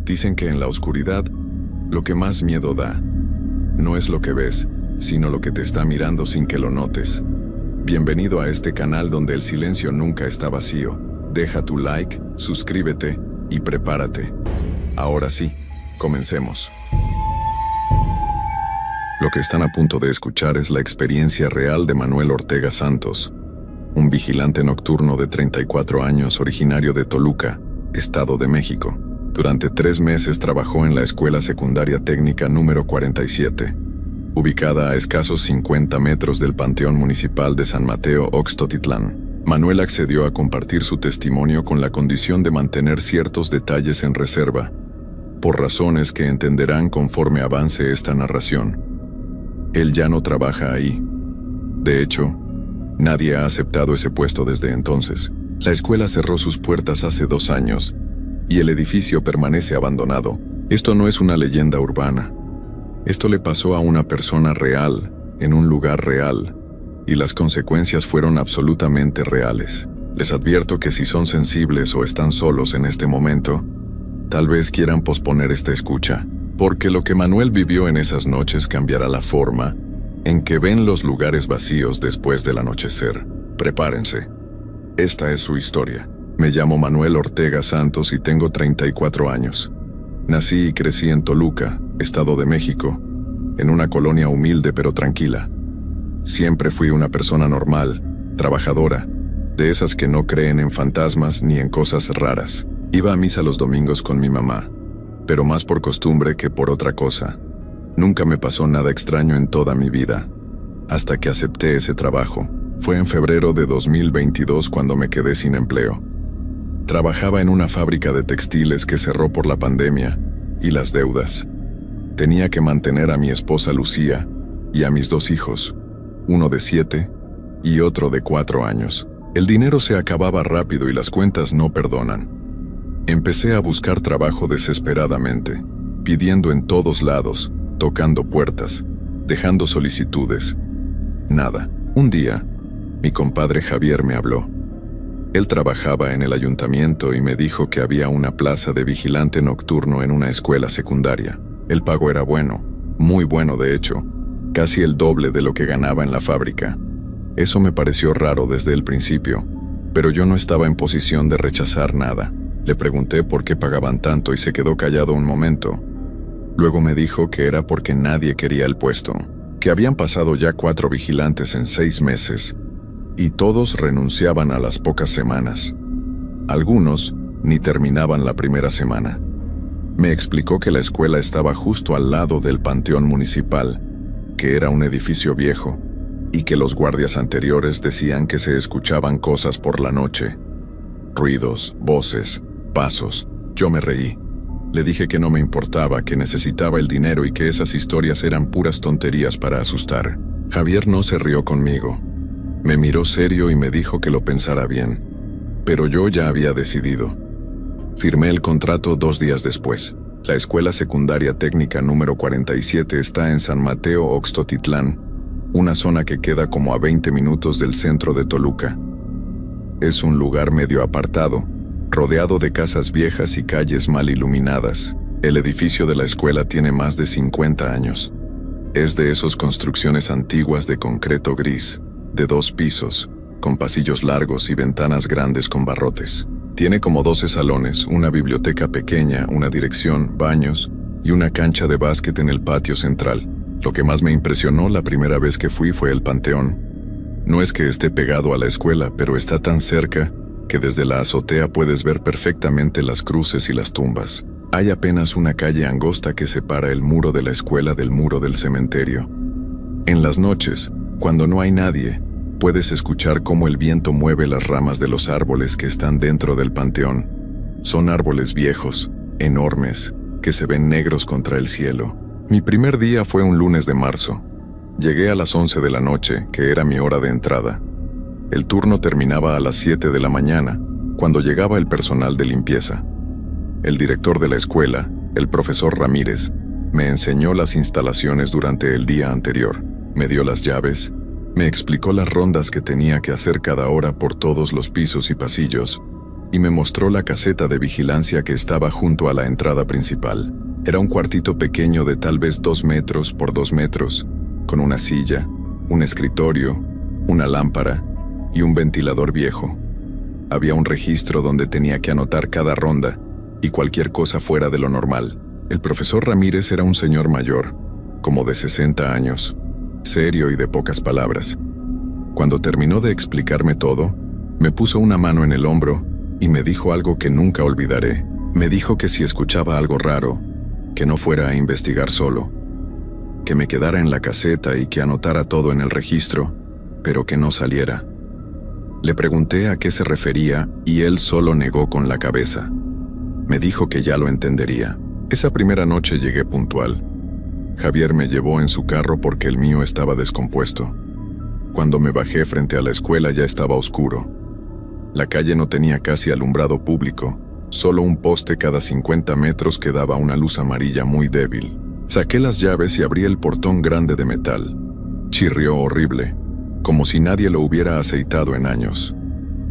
Dicen que en la oscuridad, lo que más miedo da, no es lo que ves, sino lo que te está mirando sin que lo notes. Bienvenido a este canal donde el silencio nunca está vacío. Deja tu like, suscríbete y prepárate. Ahora sí, comencemos. Lo que están a punto de escuchar es la experiencia real de Manuel Ortega Santos, un vigilante nocturno de 34 años originario de Toluca, Estado de México. Durante 3 meses trabajó en la Escuela Secundaria Técnica número 47, ubicada a escasos 50 metros del Panteón Municipal de San Mateo Oxtotitlán. Manuel accedió a compartir su testimonio con la condición de mantener ciertos detalles en reserva, por razones que entenderán conforme avance esta narración. Él ya no trabaja ahí. De hecho, nadie ha aceptado ese puesto desde entonces. La escuela cerró sus puertas hace 2 años, y el edificio permanece abandonado. Esto no es una leyenda urbana. Esto le pasó a una persona real, en un lugar real, y las consecuencias fueron absolutamente reales. Les advierto que si son sensibles o están solos en este momento, tal vez quieran posponer esta escucha, porque lo que Manuel vivió en esas noches cambiará la forma en que ven los lugares vacíos después del anochecer. Prepárense. Esta es su historia. Me llamo Manuel Ortega Santos y tengo 34 años. Nací y crecí en Toluca, Estado de México, en una colonia humilde pero tranquila. Siempre fui una persona normal, trabajadora, de esas que no creen en fantasmas ni en cosas raras. Iba a misa los domingos con mi mamá, pero más por costumbre que por otra cosa. Nunca me pasó nada extraño en toda mi vida, hasta que acepté ese trabajo. Fue en febrero de 2022 cuando me quedé sin empleo. Trabajaba en una fábrica de textiles que cerró por la pandemia y las deudas. Tenía que mantener a mi esposa Lucía y a mis 2 hijos, uno de 7 y otro de 4 años. El dinero se acababa rápido y las cuentas no perdonan. Empecé a buscar trabajo desesperadamente, pidiendo en todos lados, tocando puertas, dejando solicitudes. Nada. Un día, mi compadre Javier me habló. Él trabajaba en el ayuntamiento y me dijo que había una plaza de vigilante nocturno en una escuela secundaria. El pago era bueno, muy bueno de hecho, casi el doble de lo que ganaba en la fábrica. Eso me pareció raro desde el principio, pero yo no estaba en posición de rechazar nada. Le pregunté por qué pagaban tanto y se quedó callado un momento. Luego me dijo que era porque nadie quería el puesto, que habían pasado ya 4 vigilantes en 6 meses, y todos renunciaban a las pocas semanas. Algunos ni terminaban la primera semana. Me explicó que la escuela estaba justo al lado del Panteón Municipal, que era un edificio viejo, y que los guardias anteriores decían que se escuchaban cosas por la noche. Ruidos, voces, pasos. Yo me reí. Le dije que no me importaba, que necesitaba el dinero y que esas historias eran puras tonterías para asustar. Javier no se rió conmigo. Me miró serio y me dijo que lo pensara bien. Pero yo ya había decidido. Firmé el contrato 2 días después. La Escuela Secundaria Técnica número 47 está en San Mateo Oxtotitlán, una zona que queda como a 20 minutos del centro de Toluca. Es un lugar medio apartado, rodeado de casas viejas y calles mal iluminadas. El edificio de la escuela tiene más de 50 años. Es de esas construcciones antiguas de concreto gris, de 2 pisos, con pasillos largos y ventanas grandes con barrotes. Tiene como 12 salones, una biblioteca pequeña, una dirección, baños y una cancha de básquet en el patio central. Lo que más me impresionó la primera vez que fui fue el panteón. No es que esté pegado a la escuela, pero está tan cerca que desde la azotea puedes ver perfectamente las cruces y las tumbas. Hay apenas una calle angosta que separa el muro de la escuela del muro del cementerio. En las noches, cuando no hay nadie, puedes escuchar cómo el viento mueve las ramas de los árboles que están dentro del panteón. Son árboles viejos, enormes, que se ven negros contra el cielo. Mi primer día fue un lunes de marzo. Llegué a las 11 de la noche, que era mi hora de entrada. El turno terminaba a las 7 de la mañana, cuando llegaba el personal de limpieza. El director de la escuela, el profesor Ramírez, me enseñó las instalaciones durante el día anterior. Me dio las llaves, me explicó las rondas que tenía que hacer cada hora por todos los pisos y pasillos, y me mostró la caseta de vigilancia que estaba junto a la entrada principal. Era un cuartito pequeño de tal vez 2 metros por 2 metros, con una silla, un escritorio, una lámpara y un ventilador viejo. Había un registro donde tenía que anotar cada ronda y cualquier cosa fuera de lo normal. El profesor Ramírez era un señor mayor, como de 60 años, serio y de pocas palabras. Cuando terminó de explicarme todo, me puso una mano en el hombro y me dijo algo que nunca olvidaré. Me dijo que si escuchaba algo raro, que no fuera a investigar solo, que me quedara en la caseta y que anotara todo en el registro, pero que no saliera. Le pregunté a qué se refería y él solo negó con la cabeza. Me dijo que ya lo entendería. Esa primera noche llegué puntual. Javier me llevó en su carro porque el mío estaba descompuesto. Cuando me bajé frente a la escuela ya estaba oscuro. La calle no tenía casi alumbrado público, solo un poste cada 50 metros que daba una luz amarilla muy débil. Saqué las llaves y abrí el portón grande de metal. Chirrió horrible, como si nadie lo hubiera aceitado en años.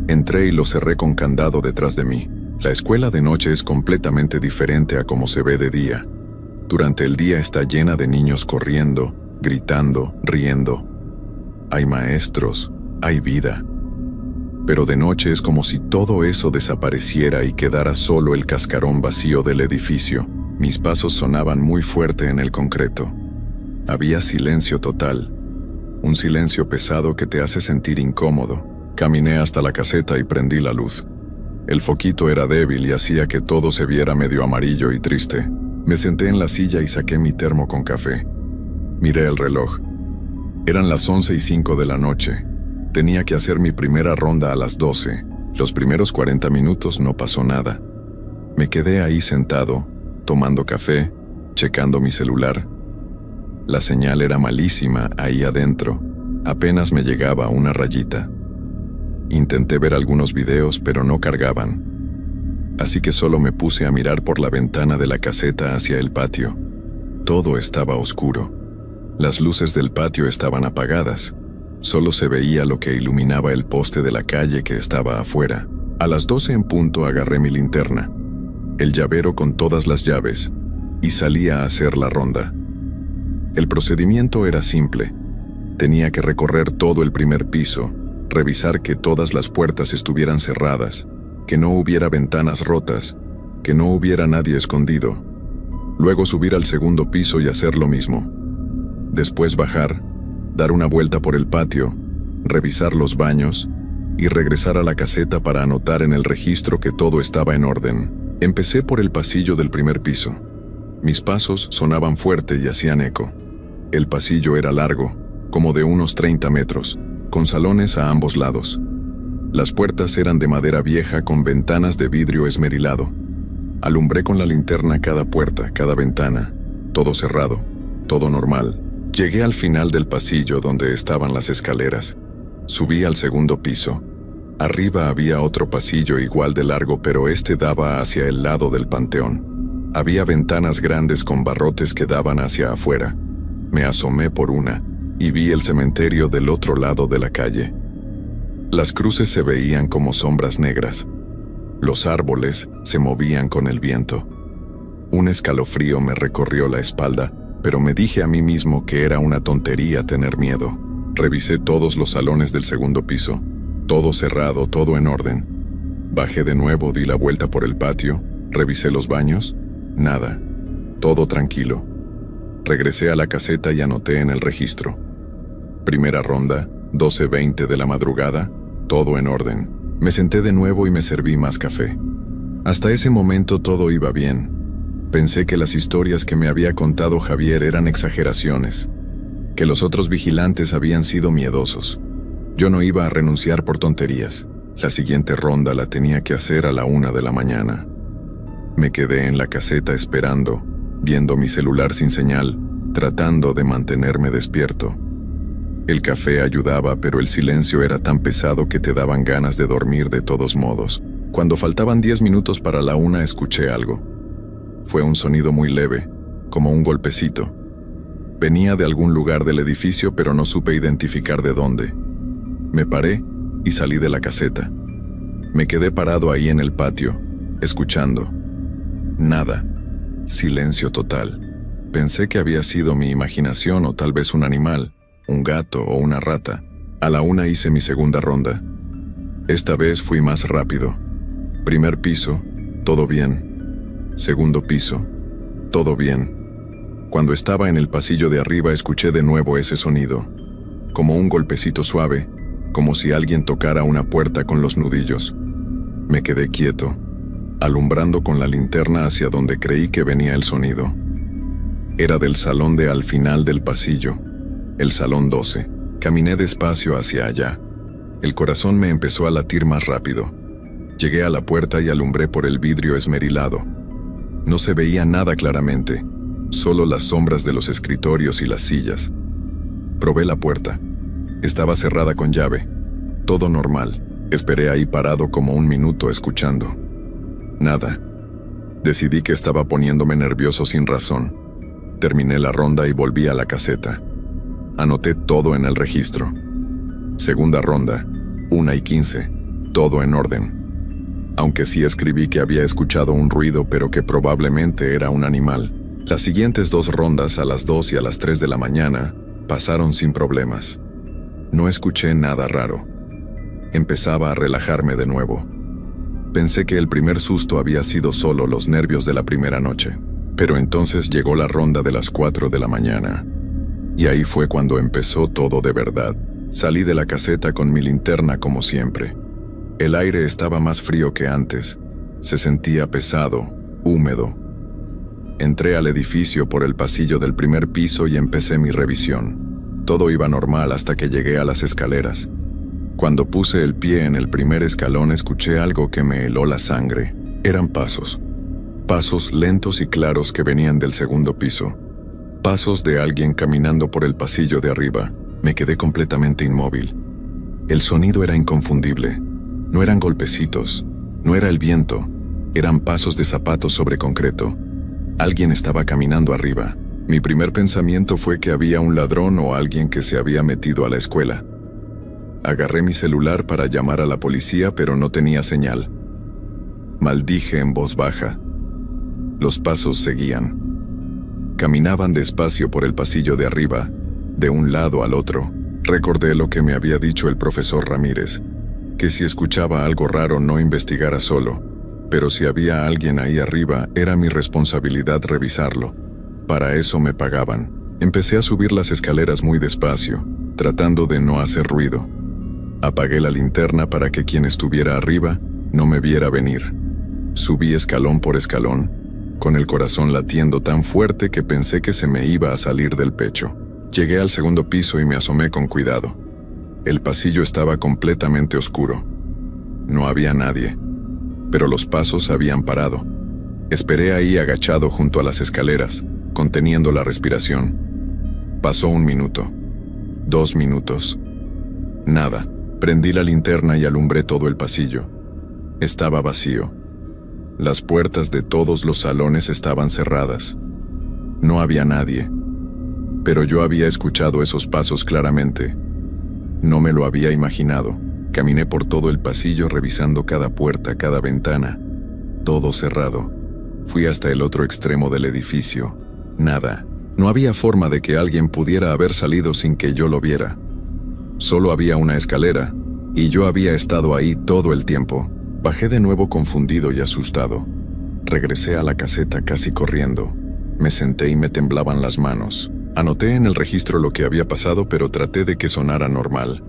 Entré y lo cerré con candado detrás de mí. La escuela de noche es completamente diferente a como se ve de día. Durante el día está llena de niños corriendo, gritando, riendo. Hay maestros, hay vida. Pero de noche es como si todo eso desapareciera y quedara solo el cascarón vacío del edificio. Mis pasos sonaban muy fuerte en el concreto. Había silencio total. Un silencio pesado que te hace sentir incómodo. Caminé hasta la caseta y prendí la luz. El foquito era débil y hacía que todo se viera medio amarillo y triste. Me senté en la silla y saqué mi termo con café. Miré el reloj. Eran las 11:05 de la noche. Tenía que hacer mi primera ronda a las 12. Los primeros 40 minutos no pasó nada. Me quedé ahí sentado, tomando café, checando mi celular. La señal era malísima ahí adentro. Apenas me llegaba una rayita. Intenté ver algunos videos, pero no cargaban. Así que solo me puse a mirar por la ventana de la caseta hacia el patio. Todo estaba oscuro. Las luces del patio estaban apagadas. Solo se veía lo que iluminaba el poste de la calle que estaba afuera. A las 12 en punto agarré mi linterna, el llavero con todas las llaves, y salí a hacer la ronda. El procedimiento era simple. Tenía que recorrer todo el primer piso, revisar que todas las puertas estuvieran cerradas, que no hubiera ventanas rotas, que no hubiera nadie escondido. Luego subir al segundo piso y hacer lo mismo. Después bajar, dar una vuelta por el patio, revisar los baños y regresar a la caseta para anotar en el registro que todo estaba en orden. Empecé por el pasillo del primer piso. Mis pasos sonaban fuerte y hacían eco. El pasillo era largo, como de unos 30 metros, con salones a ambos lados. Las puertas eran de madera vieja con ventanas de vidrio esmerilado. Alumbré con la linterna cada puerta, cada ventana, todo cerrado, todo normal. Llegué al final del pasillo donde estaban las escaleras. Subí al segundo piso. Arriba había otro pasillo igual de largo, pero este daba hacia el lado del panteón. Había ventanas grandes con barrotes que daban hacia afuera. Me asomé por una y vi el cementerio del otro lado de la calle. Las cruces se veían como sombras negras. Los árboles se movían con el viento. Un escalofrío me recorrió la espalda, pero me dije a mí mismo que era una tontería tener miedo. Revisé todos los salones del segundo piso, todo cerrado, todo en orden. Bajé de nuevo, di la vuelta por el patio, revisé los baños, nada, todo tranquilo. Regresé a la caseta y anoté en el registro. Primera ronda, 12:20 de la madrugada, todo en orden. Me senté de nuevo y me serví más café. Hasta ese momento todo iba bien. Pensé que las historias que me había contado Javier eran exageraciones, que los otros vigilantes habían sido miedosos. Yo no iba a renunciar por tonterías. La siguiente ronda la tenía que hacer a la 1 de la mañana. Me quedé en la caseta esperando, viendo mi celular sin señal, tratando de mantenerme despierto. El café ayudaba, pero el silencio era tan pesado que te daban ganas de dormir de todos modos. Cuando faltaban 10 minutos para la 1 escuché algo. Fue un sonido muy leve, como un golpecito. Venía de algún lugar del edificio, pero no supe identificar de dónde. Me paré y salí de la caseta. Me quedé parado ahí en el patio, escuchando. Nada. Silencio total. Pensé que había sido mi imaginación o tal vez un animal, un gato o una rata. A la 1 hice mi segunda ronda. Esta vez fui más rápido. Primer piso, todo bien. Segundo piso, todo bien. Cuando estaba en el pasillo de arriba escuché de nuevo ese sonido, como un golpecito suave, como si alguien tocara una puerta con los nudillos. Me quedé quieto, alumbrando con la linterna hacia donde creí que venía el sonido. Era del salón de al final del pasillo, el salón 12. Caminé despacio hacia allá. El corazón me empezó a latir más rápido. Llegué a la puerta y alumbré por el vidrio esmerilado. No se veía nada claramente, solo las sombras de los escritorios y las sillas. Probé la puerta. Estaba cerrada con llave. Todo normal. Esperé ahí parado como un minuto escuchando. Nada. Decidí que estaba poniéndome nervioso sin razón. Terminé la ronda y volví a la caseta. Anoté todo en el registro. Segunda ronda, 1:15, todo en orden. Aunque sí escribí que había escuchado un ruido pero que probablemente era un animal. Las siguientes 2 rondas, a las 2 y a las 3 de la mañana, pasaron sin problemas. No escuché nada raro. Empezaba a relajarme de nuevo. Pensé que el primer susto había sido solo los nervios de la primera noche. Pero entonces llegó la ronda de las 4 de la mañana. Y ahí fue cuando empezó todo de verdad. Salí de la caseta con mi linterna como siempre. El aire estaba más frío que antes. Se sentía pesado, húmedo. Entré al edificio por el pasillo del primer piso y empecé mi revisión. Todo iba normal hasta que llegué a las escaleras. Cuando puse el pie en el primer escalón escuché algo que me heló la sangre. Eran pasos. Pasos lentos y claros que venían del segundo piso. Pasos de alguien caminando por el pasillo de arriba. Me quedé completamente inmóvil. El sonido era inconfundible. No eran golpecitos, no era el viento, eran pasos de zapatos sobre concreto. Alguien estaba caminando arriba. Mi primer pensamiento fue que había un ladrón o alguien que se había metido a la escuela. Agarré mi celular para llamar a la policía, pero no tenía señal. Maldije en voz baja. Los pasos seguían. Caminaban despacio por el pasillo de arriba, de un lado al otro. Recordé lo que me había dicho el profesor Ramírez, que si escuchaba algo raro no investigara solo, pero si había alguien ahí arriba era mi responsabilidad revisarlo. Para eso me pagaban. Empecé a subir las escaleras muy despacio, tratando de no hacer ruido. Apagué la linterna para que quien estuviera arriba no me viera venir. Subí escalón por escalón, con el corazón latiendo tan fuerte que pensé que se me iba a salir del pecho. Llegué al segundo piso y me asomé con cuidado. El pasillo estaba completamente oscuro. No había nadie, pero los pasos habían parado. Esperé ahí agachado junto a las escaleras, conteniendo la respiración. Pasó 1 minuto, 2 minutos. Nada. Prendí la linterna y alumbré todo el pasillo. Estaba vacío. Las puertas de todos los salones estaban cerradas. No había nadie. Pero yo había escuchado esos pasos claramente. No me lo había imaginado. Caminé por todo el pasillo revisando cada puerta, cada ventana. Todo cerrado. Fui hasta el otro extremo del edificio. Nada. No había forma de que alguien pudiera haber salido sin que yo lo viera. Solo había una escalera, y yo había estado ahí todo el tiempo. Bajé de nuevo confundido y asustado. Regresé a la caseta casi corriendo. Me senté y me temblaban las manos. Anoté en el registro lo que había pasado, pero traté de que sonara normal.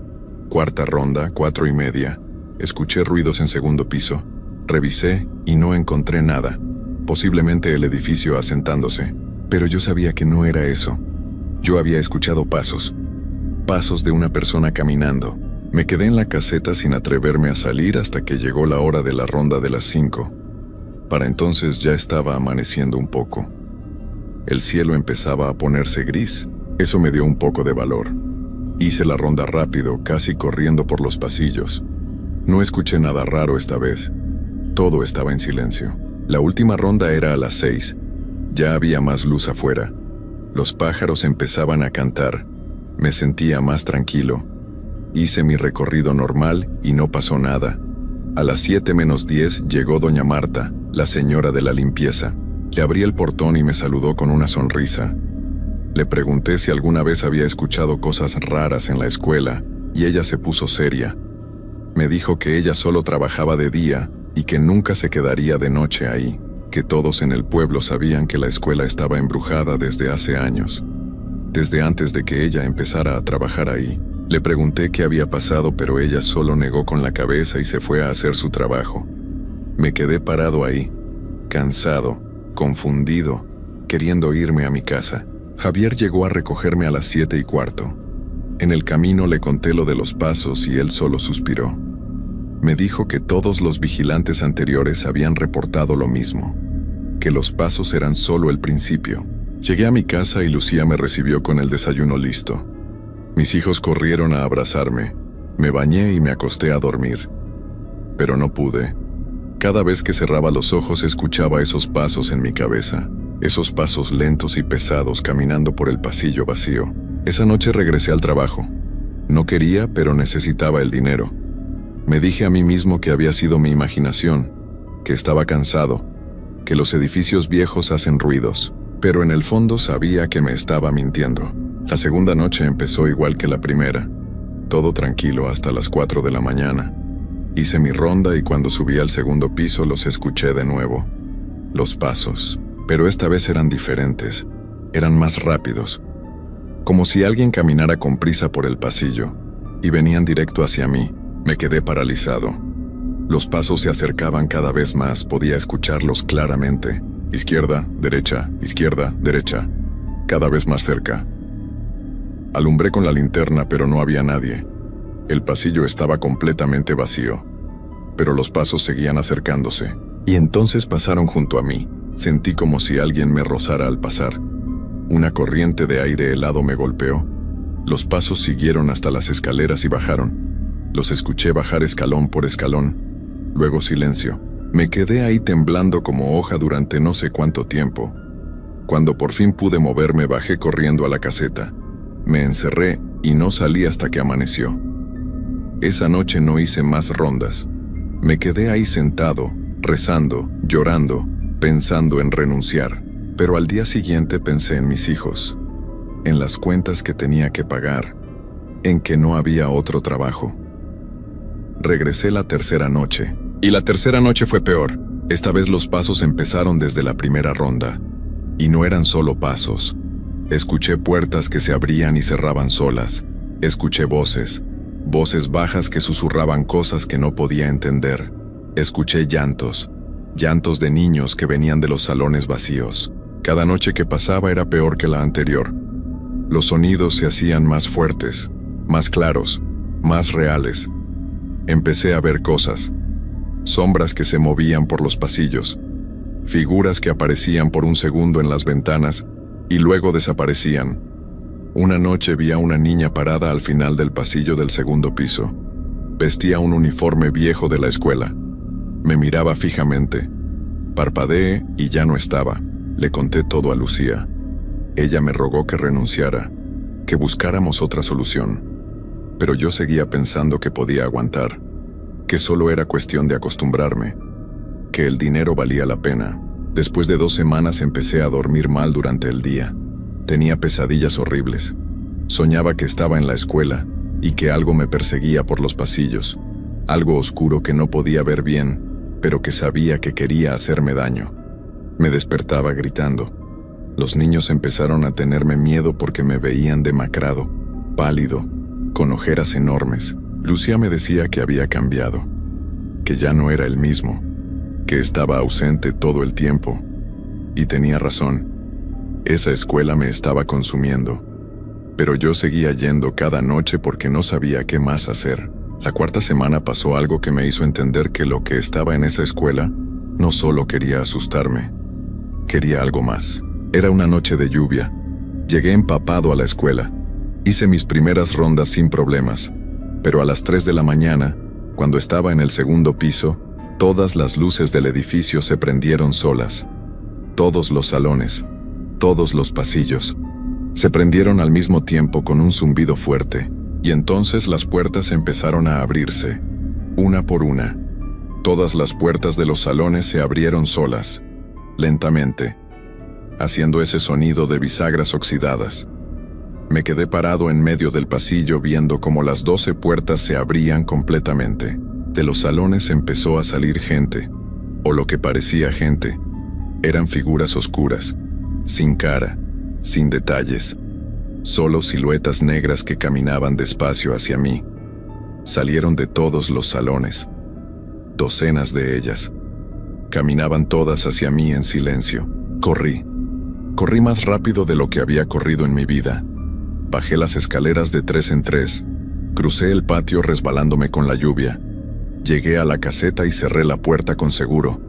4ª ronda, 4:30. Escuché ruidos en segundo piso. Revisé y no encontré nada. Posiblemente el edificio asentándose. Pero yo sabía que no era eso. Yo había escuchado pasos. Pasos de una persona caminando. Me quedé en la caseta sin atreverme a salir hasta que llegó la hora de la ronda de las 5. Para entonces ya estaba amaneciendo un poco. El cielo empezaba a ponerse gris. Eso me dio un poco de valor. Hice la ronda rápido, casi corriendo por los pasillos. No escuché nada raro esta vez. Todo estaba en silencio. La última ronda era a las 6. Ya había más luz afuera. Los pájaros empezaban a cantar. Me sentía más tranquilo. Hice mi recorrido normal y no pasó nada. A las 7:10 llegó doña Marta, la señora de la limpieza. Le abrí el portón y me saludó con una sonrisa. Le pregunté si alguna vez había escuchado cosas raras en la escuela, y ella se puso seria. Me dijo que ella solo trabajaba de día y que nunca se quedaría de noche ahí, que todos en el pueblo sabían que la escuela estaba embrujada desde hace años, desde antes de que ella empezara a trabajar ahí. Le pregunté qué había pasado, pero ella solo negó con la cabeza y se fue a hacer su trabajo. Me quedé parado ahí, cansado, confundido, queriendo irme a mi casa. Javier llegó a recogerme a las 7:15. En el camino le conté lo de los pasos y él solo suspiró. Me dijo que todos los vigilantes anteriores habían reportado lo mismo, que los pasos eran solo el principio. Llegué a mi casa y Lucía me recibió con el desayuno listo. Mis hijos corrieron a abrazarme, me bañé y me acosté a dormir. Pero no pude. Cada vez que cerraba los ojos escuchaba esos pasos en mi cabeza, esos pasos lentos y pesados caminando por el pasillo vacío. Esa noche regresé al trabajo. No quería, pero necesitaba el dinero. Me dije a mí mismo que había sido mi imaginación, que estaba cansado, que los edificios viejos hacen ruidos, pero en el fondo sabía que me estaba mintiendo. La segunda noche empezó igual que la primera, todo tranquilo hasta las 4 de la mañana. Hice mi ronda y cuando subí al segundo piso los escuché de nuevo. Los pasos, pero esta vez eran diferentes, eran más rápidos, como si alguien caminara con prisa por el pasillo, y venían directo hacia mí. Me quedé paralizado. Los pasos se acercaban cada vez más, podía escucharlos claramente. Izquierda, derecha, cada vez más cerca. Alumbré con la linterna, pero no había nadie. El pasillo estaba completamente vacío, pero los pasos seguían acercándose, y entonces pasaron junto a mí. Sentí como si alguien me rozara al pasar. Una corriente de aire helado me golpeó. Los pasos siguieron hasta las escaleras y bajaron. Los escuché bajar escalón por escalón. Luego silencio. Me quedé ahí temblando como hoja durante no sé cuánto tiempo. Cuando por fin pude moverme, bajé corriendo a la caseta. Me encerré y no salí hasta que amaneció. Esa noche no hice más rondas. Me quedé ahí sentado, rezando, llorando, pensando en renunciar. Pero al día siguiente pensé en mis hijos, en las cuentas que tenía que pagar, en que no había otro trabajo. Regresé la tercera noche, y la tercera noche fue peor. Esta vez los pasos empezaron desde la primera ronda, y no eran solo pasos. Escuché puertas que se abrían y cerraban solas. Escuché voces bajas que susurraban cosas que no podía entender. Escuché llantos de niños que venían de los salones vacíos. Cada noche que pasaba era peor que la anterior. Los sonidos se hacían más fuertes, más claros, más reales. Empecé a ver cosas, sombras que se movían por los pasillos, figuras que aparecían por un segundo en las ventanas y luego desaparecían. Una noche vi a una niña parada al final del pasillo del segundo piso. Vestía un uniforme viejo de la escuela. Me miraba fijamente. Parpadeé y ya no estaba. Le conté todo a Lucía. Ella me rogó que renunciara, que buscáramos otra solución. Pero yo seguía pensando que podía aguantar, que solo era cuestión de acostumbrarme, que el dinero valía la pena. Después de 2 semanas empecé a dormir mal durante el día. Tenía pesadillas horribles. Soñaba que estaba en la escuela y que algo me perseguía por los pasillos. Algo oscuro que no podía ver bien, pero que sabía que quería hacerme daño. Me despertaba gritando. Los niños empezaron a tenerme miedo porque me veían demacrado, pálido, con ojeras enormes. Lucía me decía que había cambiado, que ya no era el mismo, que estaba ausente todo el tiempo. Y tenía razón. Esa escuela me estaba consumiendo. Pero yo seguía yendo cada noche porque no sabía qué más hacer. La 4ª semana pasó algo que me hizo entender que lo que estaba en esa escuela no solo quería asustarme, quería algo más. Era una noche de lluvia. Llegué empapado a la escuela. Hice mis primeras rondas sin problemas, pero a las 3 de la mañana, cuando estaba en el segundo piso, todas las luces del edificio se prendieron solas. Todos los salones, todos los pasillos, se prendieron al mismo tiempo con un zumbido fuerte, y entonces las puertas empezaron a abrirse, una por una. Todas las puertas de los salones se abrieron solas, lentamente, haciendo ese sonido de bisagras oxidadas. Me quedé parado en medio del pasillo viendo cómo las 12 puertas se abrían completamente. De los salones empezó a salir gente, o lo que parecía gente. Eran figuras oscuras, sin cara, sin detalles, solo siluetas negras que caminaban despacio hacia mí. Salieron de todos los salones, docenas de ellas. Caminaban todas hacia mí en silencio. Corrí más rápido de lo que había corrido en mi vida. Bajé las escaleras de 3 en 3, crucé el patio resbalándome con la lluvia. Llegué a la caseta y cerré la puerta con seguro.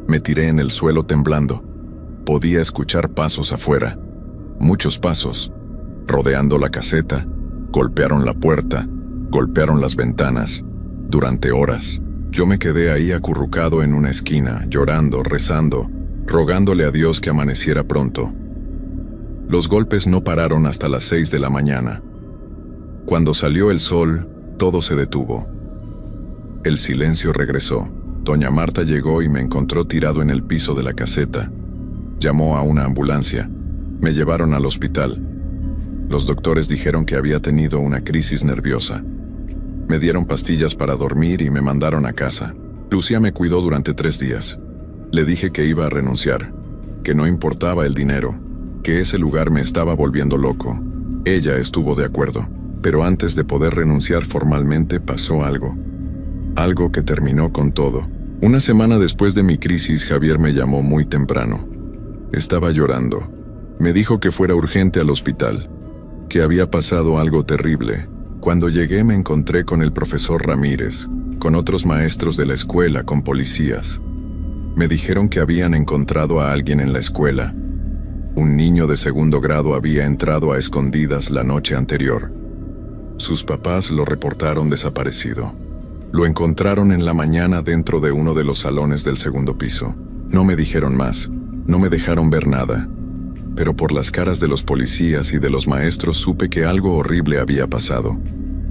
Me tiré en el suelo temblando. Podía escuchar pasos afuera, muchos pasos. Rodeando la caseta, golpearon la puerta, golpearon las ventanas. Durante horas, yo me quedé ahí acurrucado en una esquina, llorando, rezando, rogándole a Dios que amaneciera pronto. Los golpes no pararon hasta las 6 de la mañana. Cuando salió el sol, todo se detuvo. El silencio regresó. Doña Marta llegó y me encontró tirado en el piso de la caseta. Llamó a una ambulancia. Me llevaron al hospital. Los doctores dijeron que había tenido una crisis nerviosa. Me dieron pastillas para dormir y me mandaron a casa. Lucía me cuidó durante 3 días. Le dije que iba a renunciar, que no importaba el dinero, que ese lugar me estaba volviendo loco. Ella estuvo de acuerdo, pero antes de poder renunciar formalmente pasó algo. Algo que terminó con todo. Una semana después de mi crisis, Javier me llamó muy temprano. Estaba llorando. Me dijo que fuera urgente al hospital, que había pasado algo terrible. Cuando llegué me encontré con el profesor Ramírez, con otros maestros de la escuela, con policías. Me dijeron que habían encontrado a alguien en la escuela. Un niño de 2º grado había entrado a escondidas la noche anterior. Sus papás lo reportaron desaparecido. Lo encontraron en la mañana dentro de uno de los salones del 2º piso. No me dijeron más, no me dejaron ver nada. Pero por las caras de los policías y de los maestros supe que algo horrible había pasado.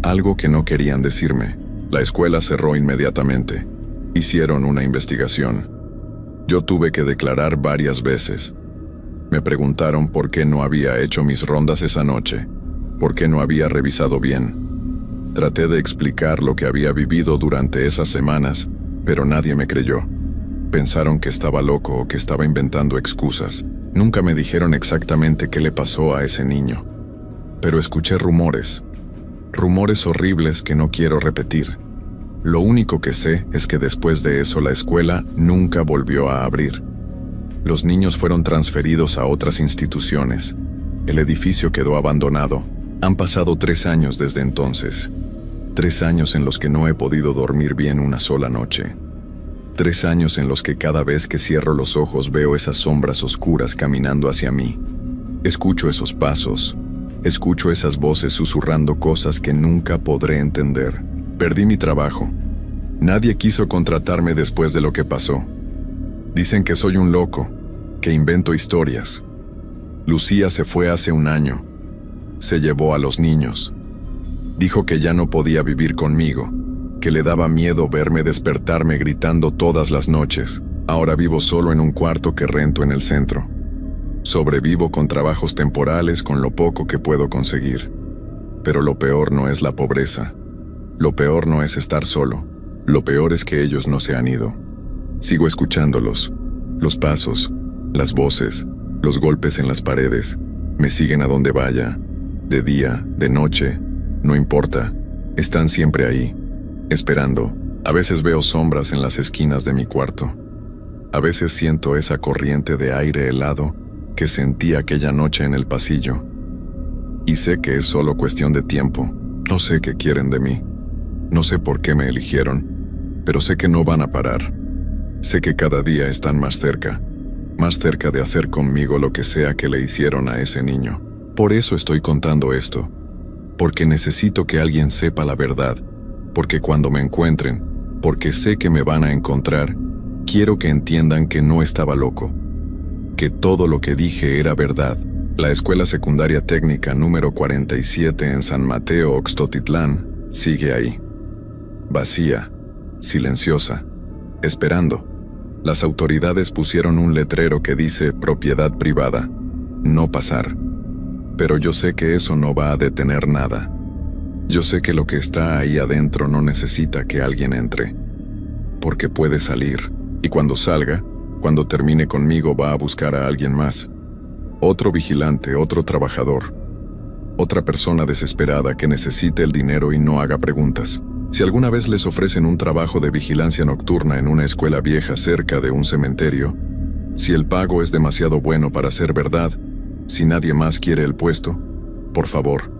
Algo que no querían decirme. La escuela cerró inmediatamente. Hicieron una investigación. Yo tuve que declarar varias veces. Me preguntaron por qué no había hecho mis rondas esa noche, por qué no había revisado bien. Traté de explicar lo que había vivido durante esas semanas, pero nadie me creyó. Pensaron que estaba loco o que estaba inventando excusas. Nunca me dijeron exactamente qué le pasó a ese niño. Pero escuché rumores horribles que no quiero repetir. Lo único que sé es que después de eso la escuela nunca volvió a abrir. Los niños fueron transferidos a otras instituciones. El edificio quedó abandonado. Han pasado 3 años desde entonces. 3 años en los que no he podido dormir bien una sola noche. 3 años en los que cada vez que cierro los ojos veo esas sombras oscuras caminando hacia mí. Escucho esos pasos. Escucho esas voces susurrando cosas que nunca podré entender. Perdí mi trabajo. Nadie quiso contratarme después de lo que pasó. Dicen que soy un loco, que invento historias. Lucía se fue hace 1 año. Se llevó a los niños. Dijo que ya no podía vivir conmigo, que le daba miedo verme despertarme gritando todas las noches. Ahora vivo solo en un cuarto que rento en el centro. Sobrevivo con trabajos temporales con lo poco que puedo conseguir. Pero lo peor no es la pobreza. Lo peor no es estar solo. Lo peor es que ellos no se han ido. Sigo escuchándolos. Los pasos, las voces, los golpes en las paredes. Me siguen a donde vaya. De día, de noche, no importa. Están siempre ahí, esperando. A veces veo sombras en las esquinas de mi cuarto. A veces siento esa corriente de aire helado que sentí aquella noche en el pasillo. Y sé que es solo cuestión de tiempo. No sé qué quieren de mí. No sé por qué me eligieron, pero sé que no van a parar. Sé que cada día están más cerca de hacer conmigo lo que sea que le hicieron a ese niño. Por eso estoy contando esto, porque necesito que alguien sepa la verdad, porque cuando me encuentren, porque sé que me van a encontrar, quiero que entiendan que no estaba loco, que todo lo que dije era verdad. La Escuela Secundaria Técnica número 47 en San Mateo, Oxtotitlán, sigue ahí. Vacía, silenciosa, esperando. Las autoridades pusieron un letrero que dice propiedad privada, no pasar. Pero yo sé que eso no va a detener nada. Yo sé que lo que está ahí adentro no necesita que alguien entre, porque puede salir, y cuando salga, cuando termine conmigo va a buscar a alguien más. Otro vigilante, otro trabajador, otra persona desesperada que necesite el dinero y no haga preguntas. Si alguna vez les ofrecen un trabajo de vigilancia nocturna en una escuela vieja cerca de un cementerio, si el pago es demasiado bueno para ser verdad, si nadie más quiere el puesto, por favor,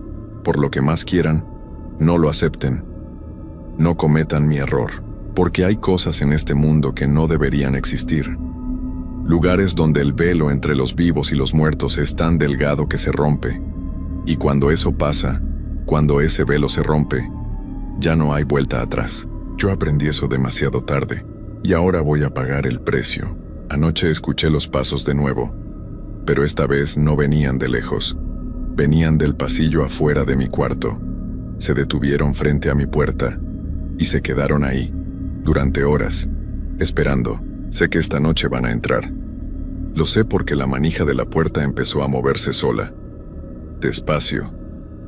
por lo que más quieran, no lo acepten. No cometan mi error, porque hay cosas en este mundo que no deberían existir. Lugares donde el velo entre los vivos y los muertos es tan delgado que se rompe. Y cuando eso pasa, cuando ese velo se rompe, ya no hay vuelta atrás. Yo aprendí eso demasiado tarde, y ahora voy a pagar el precio. Anoche escuché los pasos de nuevo, pero esta vez no venían de lejos. Venían del pasillo afuera de mi cuarto. Se detuvieron frente a mi puerta, y se quedaron ahí, durante horas, esperando. Sé que esta noche van a entrar. Lo sé porque la manija de la puerta empezó a moverse sola. Despacio,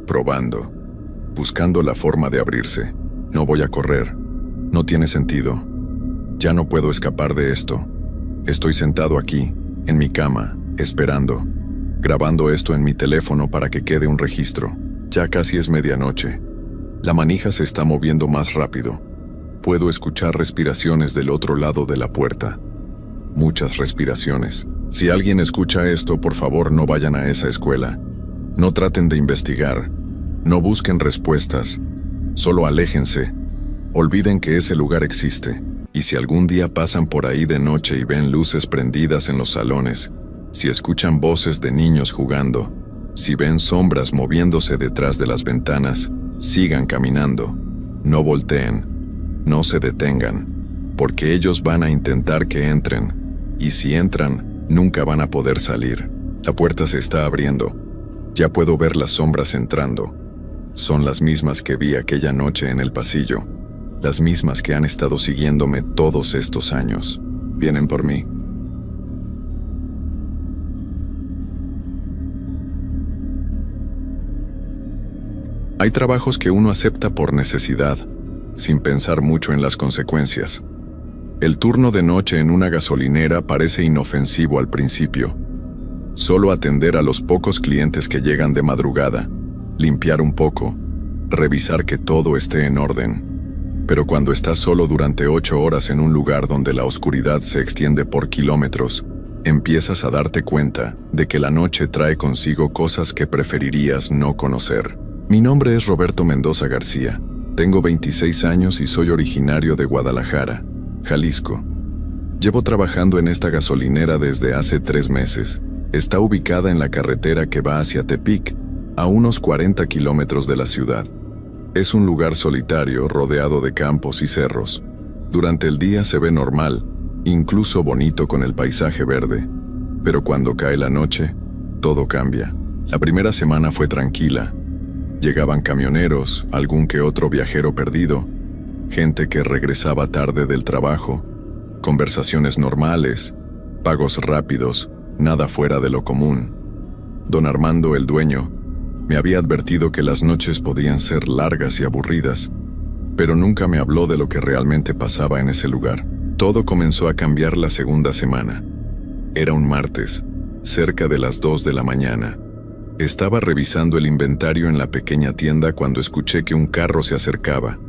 probando, buscando la forma de abrirse. No voy a correr. No tiene sentido. Ya no puedo escapar de esto. Estoy sentado aquí, en mi cama, esperando, grabando esto en mi teléfono para que quede un registro. Ya casi es medianoche. La manija se está moviendo más rápido. Puedo escuchar respiraciones del otro lado de la puerta. Muchas respiraciones. Si alguien escucha esto, por favor no vayan a esa escuela. No traten de investigar. No busquen respuestas. Solo aléjense. Olviden que ese lugar existe. Y si algún día pasan por ahí de noche y ven luces prendidas en los salones, si escuchan voces de niños jugando, si ven sombras moviéndose detrás de las ventanas, sigan caminando. No volteen. No se detengan, porque ellos van a intentar que entren, y si entran, nunca van a poder salir. La puerta se está abriendo. Ya puedo ver las sombras entrando. Son las mismas que vi aquella noche en el pasillo, las mismas que han estado siguiéndome todos estos años. Vienen por mí. Hay trabajos que uno acepta por necesidad, sin pensar mucho en las consecuencias. El turno de noche en una gasolinera parece inofensivo al principio. Solo atender a los pocos clientes que llegan de madrugada, limpiar un poco, revisar que todo esté en orden. Pero cuando estás solo durante 8 horas en un lugar donde la oscuridad se extiende por kilómetros, empiezas a darte cuenta de que la noche trae consigo cosas que preferirías no conocer. Mi nombre es Roberto Mendoza García. Tengo 26 años y soy originario de Guadalajara, Jalisco. Llevo trabajando en esta gasolinera desde hace 3 meses. Está ubicada en la carretera que va hacia Tepic, a unos 40 kilómetros de la ciudad. Es un lugar solitario rodeado de campos y cerros. Durante el día se ve normal, incluso bonito con el paisaje verde. Pero cuando cae la noche, todo cambia. La primera semana fue tranquila. Llegaban camioneros, algún que otro viajero perdido, gente que regresaba tarde del trabajo, conversaciones normales, pagos rápidos, nada fuera de lo común. Don Armando, el dueño, me había advertido que las noches podían ser largas y aburridas, pero nunca me habló de lo que realmente pasaba en ese lugar. Todo comenzó a cambiar la segunda semana. Era un martes, cerca de las 2 de la mañana. Estaba revisando el inventario en la pequeña tienda cuando escuché que un carro se acercaba.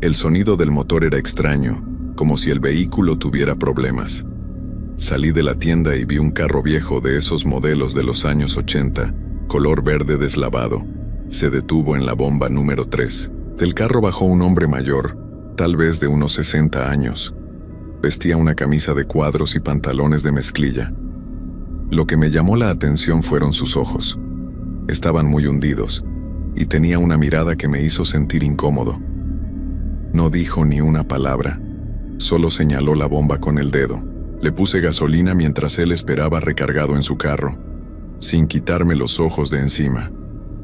El sonido del motor era extraño, como si el vehículo tuviera problemas. Salí de la tienda y vi un carro viejo de esos modelos de los años 80, color verde deslavado. Se detuvo en la bomba número 3. Del carro bajó un hombre mayor, tal vez de unos 60 años. Vestía una camisa de cuadros y pantalones de mezclilla. Lo que me llamó la atención fueron sus ojos. Estaban muy hundidos, y tenía una mirada que me hizo sentir incómodo. No dijo ni una palabra, solo señaló la bomba con el dedo. Le puse gasolina mientras él esperaba recargado en su carro, sin quitarme los ojos de encima.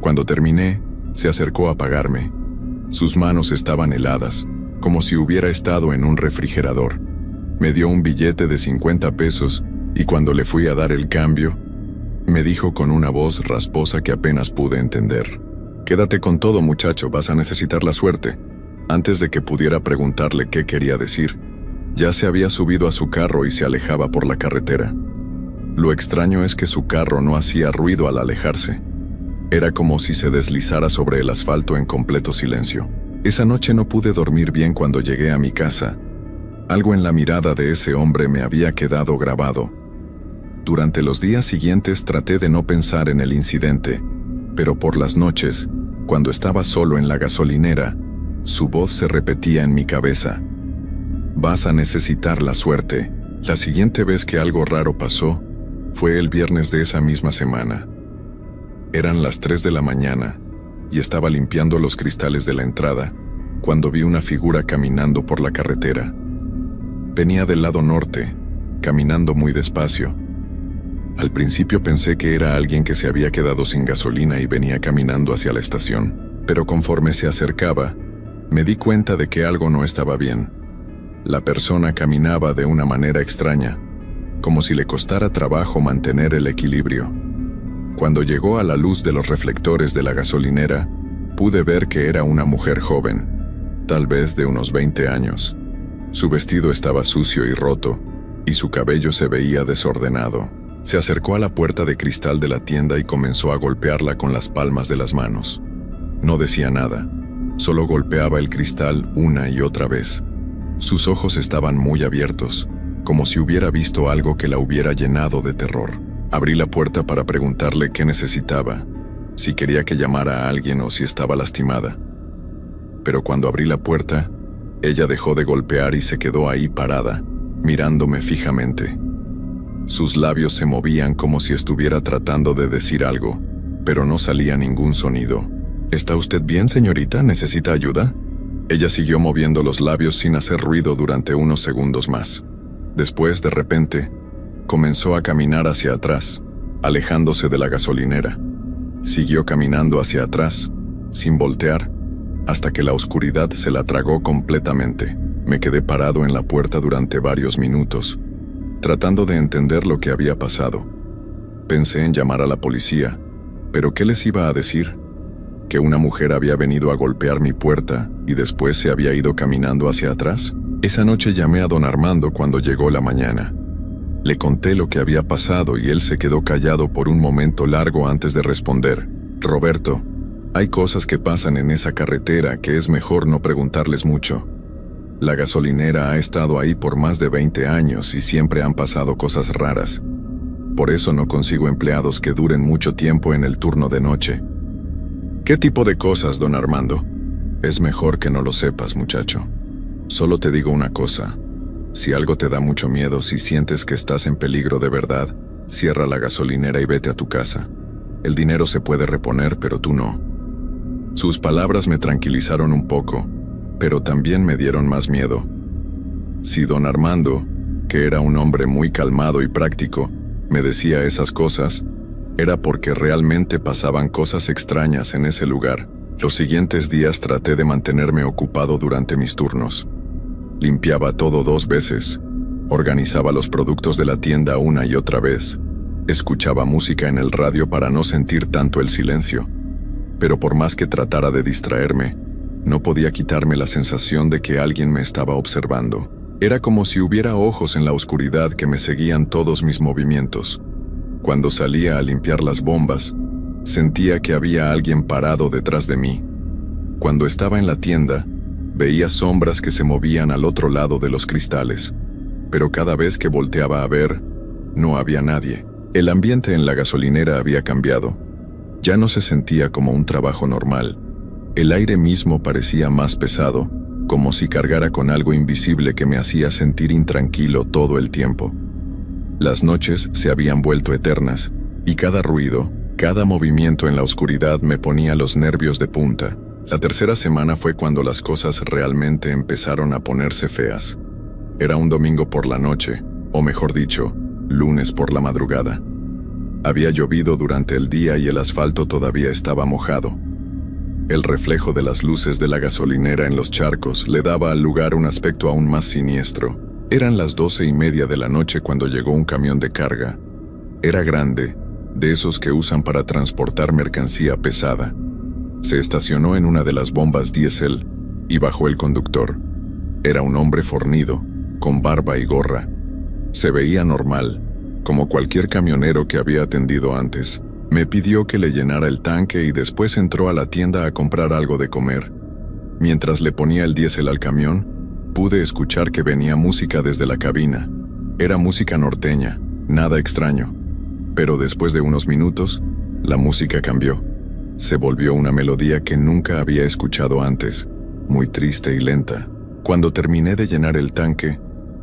Cuando terminé, se acercó a apagarme. Sus manos estaban heladas, como si hubiera estado en un refrigerador. Me dio un billete de 50 pesos y cuando le fui a dar el cambio, me dijo con una voz rasposa que apenas pude entender: «Quédate con todo, muchacho, vas a necesitar la suerte». Antes de que pudiera preguntarle qué quería decir, ya se había subido a su carro y se alejaba por la carretera. Lo extraño es que su carro no hacía ruido al alejarse. Era como si se deslizara sobre el asfalto en completo silencio. Esa noche no pude dormir bien cuando llegué a mi casa. Algo en la mirada de ese hombre me había quedado grabado. Durante los días siguientes traté de no pensar en el incidente, pero por las noches, cuando estaba solo en la gasolinera, su voz se repetía en mi cabeza: «Vas a necesitar la suerte». La siguiente vez que algo raro pasó fue el viernes de esa misma semana. Eran las 3 de la mañana y estaba limpiando los cristales de la entrada cuando vi una figura caminando por la carretera. Venía del lado norte, caminando muy despacio. Al principio pensé que era alguien que se había quedado sin gasolina y venía caminando hacia la estación, pero conforme se acercaba, me di cuenta de que algo no estaba bien. La persona caminaba de una manera extraña, como si le costara trabajo mantener el equilibrio. Cuando llegó a la luz de los reflectores de la gasolinera, pude ver que era una mujer joven, tal vez de unos 20 años. Su vestido estaba sucio y roto, y su cabello se veía desordenado. Se acercó a la puerta de cristal de la tienda y comenzó a golpearla con las palmas de las manos. No decía nada, solo golpeaba el cristal una y otra vez. Sus ojos estaban muy abiertos, como si hubiera visto algo que la hubiera llenado de terror. Abrí la puerta para preguntarle qué necesitaba, si quería que llamara a alguien o si estaba lastimada. Pero cuando abrí la puerta, ella dejó de golpear y se quedó ahí parada, mirándome fijamente. Sus labios se movían como si estuviera tratando de decir algo, pero no salía ningún sonido. «¿Está usted bien, señorita? ¿Necesita ayuda?». Ella siguió moviendo los labios sin hacer ruido durante unos segundos más. Después, de repente, comenzó a caminar hacia atrás, alejándose de la gasolinera. Siguió caminando hacia atrás, sin voltear, hasta que la oscuridad se la tragó completamente. Me quedé parado en la puerta durante varios minutos, tratando de entender lo que había pasado. Pensé en llamar a la policía, pero ¿qué les iba a decir? ¿Que una mujer había venido a golpear mi puerta y después se había ido caminando hacia atrás? Esa noche llamé a don Armando cuando llegó la mañana. Le conté lo que había pasado y él se quedó callado por un momento largo antes de responder: «Roberto, hay cosas que pasan en esa carretera que es mejor no preguntarles mucho. La gasolinera ha estado ahí por más de 20 años y siempre han pasado cosas raras. Por eso no consigo empleados que duren mucho tiempo en el turno de noche». «¿Qué tipo de cosas, don Armando?». «Es mejor que no lo sepas, muchacho. Solo te digo una cosa. Si algo te da mucho miedo, si sientes que estás en peligro de verdad, cierra la gasolinera y vete a tu casa. El dinero se puede reponer, pero tú no». Sus palabras me tranquilizaron un poco, pero también me dieron más miedo. Si don Armando, que era un hombre muy calmado y práctico, me decía esas cosas, era porque realmente pasaban cosas extrañas en ese lugar. Los siguientes días traté de mantenerme ocupado durante mis turnos. Limpiaba todo 2 veces, organizaba los productos de la tienda una y otra vez, escuchaba música en el radio para no sentir tanto el silencio. Pero por más que tratara de distraerme, no podía quitarme la sensación de que alguien me estaba observando. Era como si hubiera ojos en la oscuridad que me seguían todos mis movimientos. Cuando salía a limpiar las bombas, sentía que había alguien parado detrás de mí. Cuando estaba en la tienda, veía sombras que se movían al otro lado de los cristales, pero cada vez que volteaba a ver, no había nadie. El ambiente en la gasolinera había cambiado. Ya no se sentía como un trabajo normal. El aire mismo parecía más pesado, como si cargara con algo invisible que me hacía sentir intranquilo todo el tiempo. Las noches se habían vuelto eternas, y cada ruido, cada movimiento en la oscuridad me ponía los nervios de punta. La tercera semana fue cuando las cosas realmente empezaron a ponerse feas. Era un domingo por la noche, o mejor dicho, lunes por la madrugada. Había llovido durante el día y el asfalto todavía estaba mojado. El reflejo de las luces de la gasolinera en los charcos le daba al lugar un aspecto aún más siniestro. Eran las 12:30 de la noche cuando llegó un camión de carga. Era grande, de esos que usan para transportar mercancía pesada. Se estacionó en una de las bombas diésel y bajó el conductor. Era un hombre fornido, con barba y gorra. Se veía normal, como cualquier camionero que había atendido antes. Me pidió que le llenara el tanque y después entró a la tienda a comprar algo de comer. Mientras le ponía el diésel al camión, pude escuchar que venía música desde la cabina. Era música norteña, nada extraño. Pero después de unos minutos, la música cambió. Se volvió una melodía que nunca había escuchado antes, muy triste y lenta. Cuando terminé de llenar el tanque,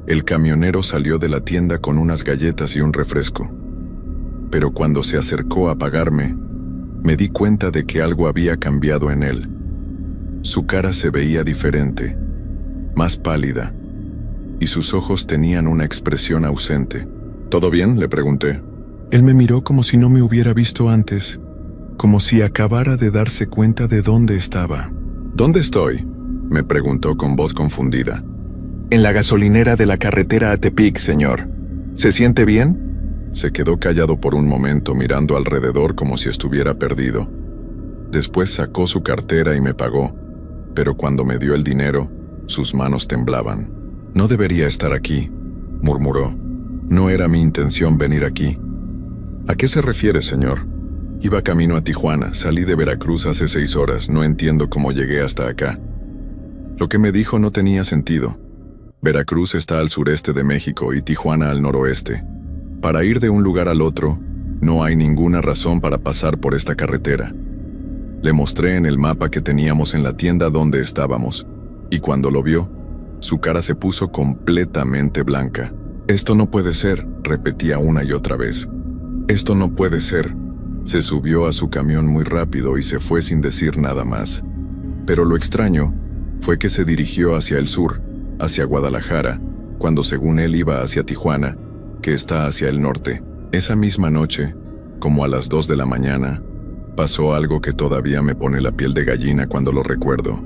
el camionero salió de la tienda con unas galletas y un refresco. Pero cuando se acercó a pagarme, me di cuenta de que algo había cambiado en él. Su cara se veía diferente, más pálida, y sus ojos tenían una expresión ausente. ¿Todo bien?, le pregunté. Él me miró como si no me hubiera visto antes, como si acabara de darse cuenta de dónde estaba. ¿Dónde estoy?, me preguntó con voz confundida. En la gasolinera de la carretera a Tepic, señor. ¿Se siente bien? Se quedó callado por un momento mirando alrededor como si estuviera perdido. Después sacó su cartera y me pagó, pero cuando me dio el dinero, sus manos temblaban. No debería estar aquí, murmuró. No era mi intención venir aquí. ¿A qué se refiere, señor? Iba camino a Tijuana, salí de Veracruz hace 6 horas, no entiendo cómo llegué hasta acá. Lo que me dijo no tenía sentido. Veracruz está al sureste de México y Tijuana al noroeste. Para ir de un lugar al otro, no hay ninguna razón para pasar por esta carretera. Le mostré en el mapa que teníamos en la tienda donde estábamos, y cuando lo vio, su cara se puso completamente blanca. Esto no puede ser, repetía una y otra vez. Esto no puede ser. Se subió a su camión muy rápido y se fue sin decir nada más. Pero lo extraño fue que se dirigió hacia el sur, hacia Guadalajara, cuando según él iba hacia Tijuana, que está hacia el norte. Esa misma noche, como a las 2 de la mañana, pasó algo que todavía me pone la piel de gallina cuando lo recuerdo.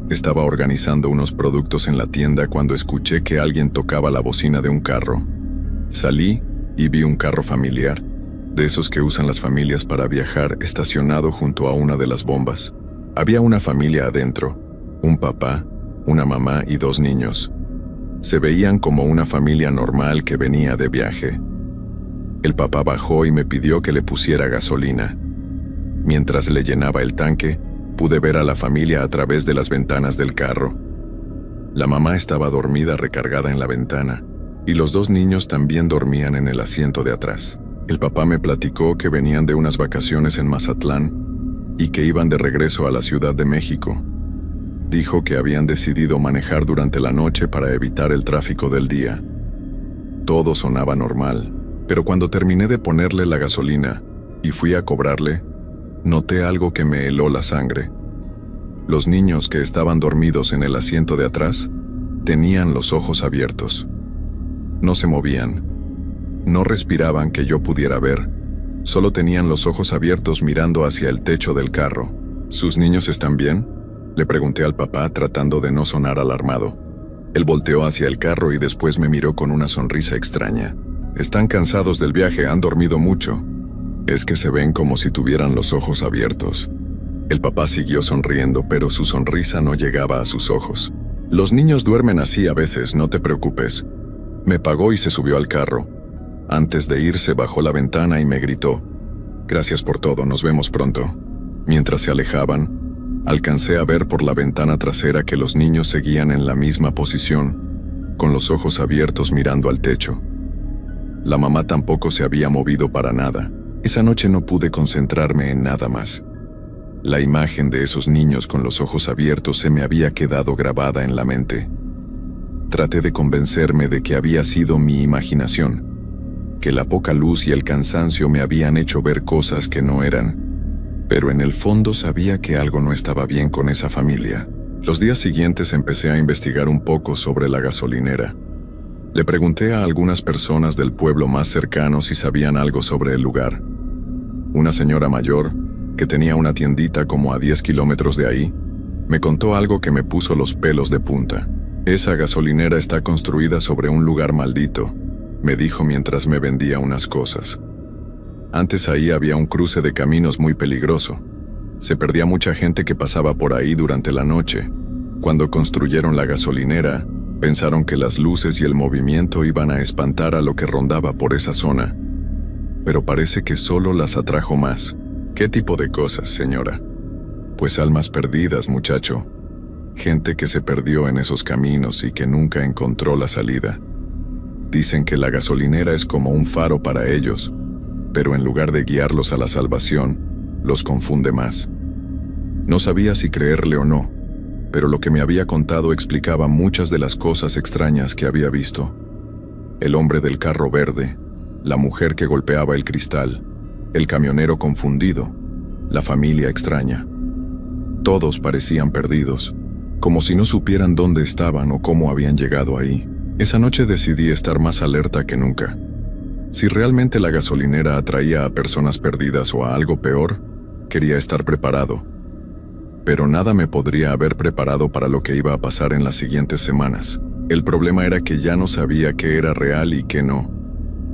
Estaba organizando unos productos en la tienda cuando escuché que alguien tocaba la bocina de un carro. Salí y vi un carro familiar, de esos que usan las familias para viajar, estacionado junto a una de las bombas. Había una familia adentro, un papá, una mamá y 2 niños. Se veían como una familia normal que venía de viaje. El papá bajó y me pidió que le pusiera gasolina. Mientras le llenaba el tanque, pude ver a la familia a través de las ventanas del carro. La mamá estaba dormida recargada en la ventana, y los 2 niños también dormían en el asiento de atrás. El papá me platicó que venían de unas vacaciones en Mazatlán y que iban de regreso a la Ciudad de México. Dijo que habían decidido manejar durante la noche para evitar el tráfico del día. Todo sonaba normal, pero cuando terminé de ponerle la gasolina y fui a cobrarle, noté algo que me heló la sangre. Los niños que estaban dormidos en el asiento de atrás tenían los ojos abiertos. No se movían. No respiraban que yo pudiera ver. Solo tenían los ojos abiertos mirando hacia el techo del carro. ¿Sus niños están bien?, le pregunté al papá tratando de no sonar alarmado. Él volteó hacia el carro y después me miró con una sonrisa extraña. Están cansados del viaje, han dormido mucho. Es que se ven como si tuvieran los ojos abiertos. El papá siguió sonriendo, pero su sonrisa no llegaba a sus ojos. Los niños duermen así a veces, no te preocupes. Me pagó y se subió al carro. Antes de irse bajó la ventana y me gritó: Gracias por todo, nos vemos pronto. Mientras se alejaban, alcancé a ver por la ventana trasera que los niños seguían en la misma posición, con los ojos abiertos mirando al techo. La mamá tampoco se había movido para nada. Esa noche no pude concentrarme en nada más. La imagen de esos niños con los ojos abiertos se me había quedado grabada en la mente. Traté de convencerme de que había sido mi imaginación, que la poca luz y el cansancio me habían hecho ver cosas que no eran. Pero en el fondo sabía que algo no estaba bien con esa familia. Los días siguientes empecé a investigar un poco sobre la gasolinera. Le pregunté a algunas personas del pueblo más cercano si sabían algo sobre el lugar. Una señora mayor, que tenía una tiendita como a 10 kilómetros de ahí, me contó algo que me puso los pelos de punta. Esa gasolinera está construida sobre un lugar maldito, me dijo mientras me vendía unas cosas. Antes ahí había un cruce de caminos muy peligroso. Se perdía mucha gente que pasaba por ahí durante la noche. Cuando construyeron la gasolinera, pensaron que las luces y el movimiento iban a espantar a lo que rondaba por esa zona. Pero parece que solo las atrajo más. ¿Qué tipo de cosas, señora? Pues almas perdidas, muchacho. Gente que se perdió en esos caminos y que nunca encontró la salida. Dicen que la gasolinera es como un faro para ellos, pero en lugar de guiarlos a la salvación, los confunde más. No sabía si creerle o no, pero lo que me había contado explicaba muchas de las cosas extrañas que había visto. El hombre del carro verde, la mujer que golpeaba el cristal, el camionero confundido, la familia extraña. Todos parecían perdidos, como si no supieran dónde estaban o cómo habían llegado ahí. Esa noche decidí estar más alerta que nunca. Si realmente la gasolinera atraía a personas perdidas o a algo peor, quería estar preparado. Pero nada me podría haber preparado para lo que iba a pasar en las siguientes semanas. El problema era que ya no sabía qué era real y qué no.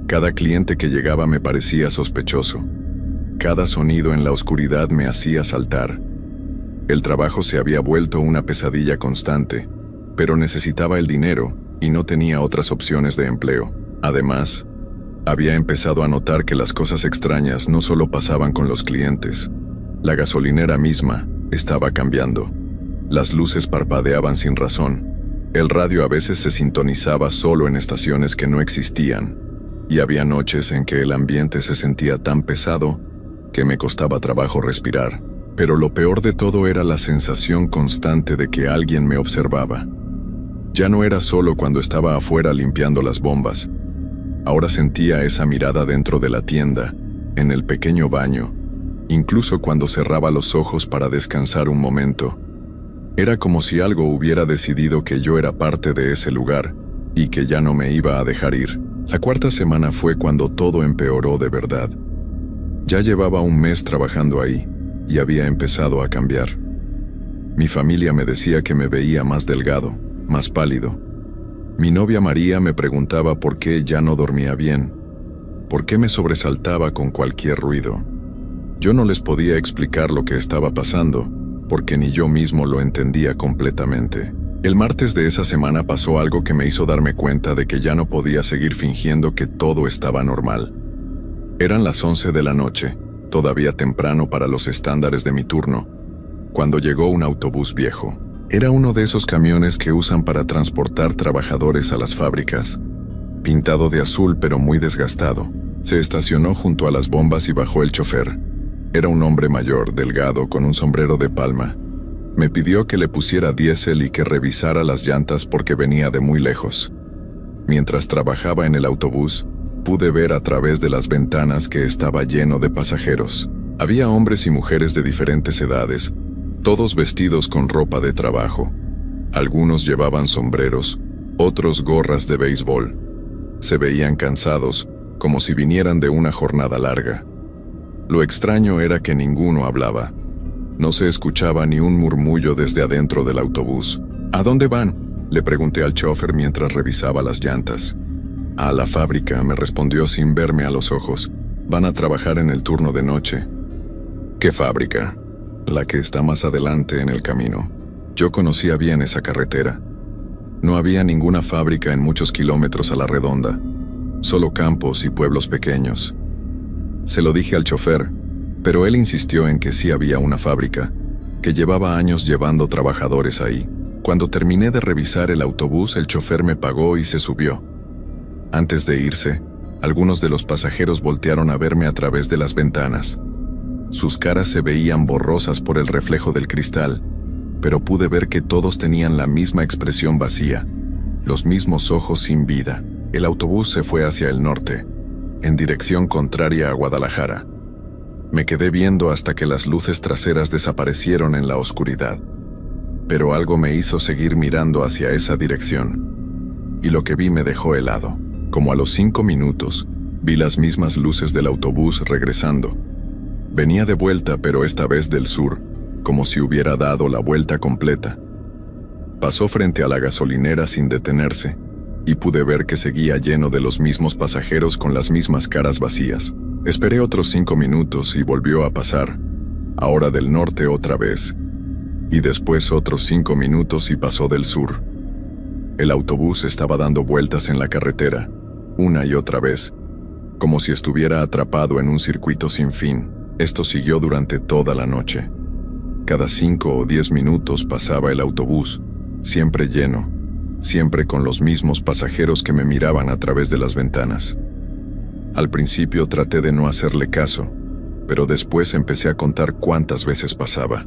Cada cliente que llegaba me parecía sospechoso. Cada sonido en la oscuridad me hacía saltar. El trabajo se había vuelto una pesadilla constante, pero necesitaba el dinero y no tenía otras opciones de empleo. Además, había empezado a notar que las cosas extrañas no solo pasaban con los clientes. La gasolinera misma estaba cambiando. Las luces parpadeaban sin razón. El radio a veces se sintonizaba solo en estaciones que no existían. Y había noches en que el ambiente se sentía tan pesado que me costaba trabajo respirar. Pero lo peor de todo era la sensación constante de que alguien me observaba. Ya no era solo cuando estaba afuera limpiando las bombas. Ahora sentía esa mirada dentro de la tienda, en el pequeño baño, incluso cuando cerraba los ojos para descansar un momento. Era como si algo hubiera decidido que yo era parte de ese lugar y que ya no me iba a dejar ir. La cuarta semana fue cuando todo empeoró de verdad. Ya llevaba un mes trabajando ahí y había empezado a cambiar. Mi familia me decía que me veía más delgado, más pálido. Mi novia María me preguntaba por qué ya no dormía bien, por qué me sobresaltaba con cualquier ruido. Yo no les podía explicar lo que estaba pasando, porque ni yo mismo lo entendía completamente. El martes de esa semana pasó algo que me hizo darme cuenta de que ya no podía seguir fingiendo que todo estaba normal. Eran las 11 de la noche, todavía temprano para los estándares de mi turno, cuando llegó un autobús viejo. Era uno de esos camiones que usan para transportar trabajadores a las fábricas. Pintado de azul pero muy desgastado, se estacionó junto a las bombas y bajó el chofer. Era un hombre mayor, delgado, con un sombrero de palma. Me pidió que le pusiera diésel y que revisara las llantas porque venía de muy lejos. Mientras trabajaba en el autobús, pude ver a través de las ventanas que estaba lleno de pasajeros. Había hombres y mujeres de diferentes edades, todos vestidos con ropa de trabajo. Algunos llevaban sombreros, otros gorras de béisbol. Se veían cansados, como si vinieran de una jornada larga. Lo extraño era que ninguno hablaba. No se escuchaba ni un murmullo desde adentro del autobús. ¿A dónde van?, le pregunté al chofer mientras revisaba las llantas. A la fábrica, me respondió sin verme a los ojos. Van a trabajar en el turno de noche. ¿Qué fábrica? La que está más adelante en el camino. Yo conocía bien esa carretera. No había ninguna fábrica en muchos kilómetros a la redonda, solo campos y pueblos pequeños. Se lo dije al chofer, pero él insistió en que sí había una fábrica, que llevaba años llevando trabajadores ahí. Cuando terminé de revisar el autobús, el chofer me pagó y se subió. Antes de irse, algunos de los pasajeros voltearon a verme a través de las ventanas. Sus caras se veían borrosas por el reflejo del cristal, pero pude ver que todos tenían la misma expresión vacía, los mismos ojos sin vida. El autobús se fue hacia el norte, en dirección contraria a Guadalajara. Me quedé viendo hasta que las luces traseras desaparecieron en la oscuridad, pero algo me hizo seguir mirando hacia esa dirección, y lo que vi me dejó helado. Como a los 5 minutos, vi las mismas luces del autobús regresando. Venía de vuelta, pero esta vez del sur, como si hubiera dado la vuelta completa. Pasó frente a la gasolinera sin detenerse, y pude ver que seguía lleno de los mismos pasajeros con las mismas caras vacías. Esperé otros 5 minutos y volvió a pasar, ahora del norte otra vez, y después otros 5 minutos y pasó del sur. El autobús estaba dando vueltas en la carretera, una y otra vez, como si estuviera atrapado en un circuito sin fin. Esto siguió durante toda la noche. Cada 5 o 10 minutos pasaba el autobús, siempre lleno, siempre con los mismos pasajeros que me miraban a través de las ventanas. Al principio traté de no hacerle caso, pero después empecé a contar cuántas veces pasaba.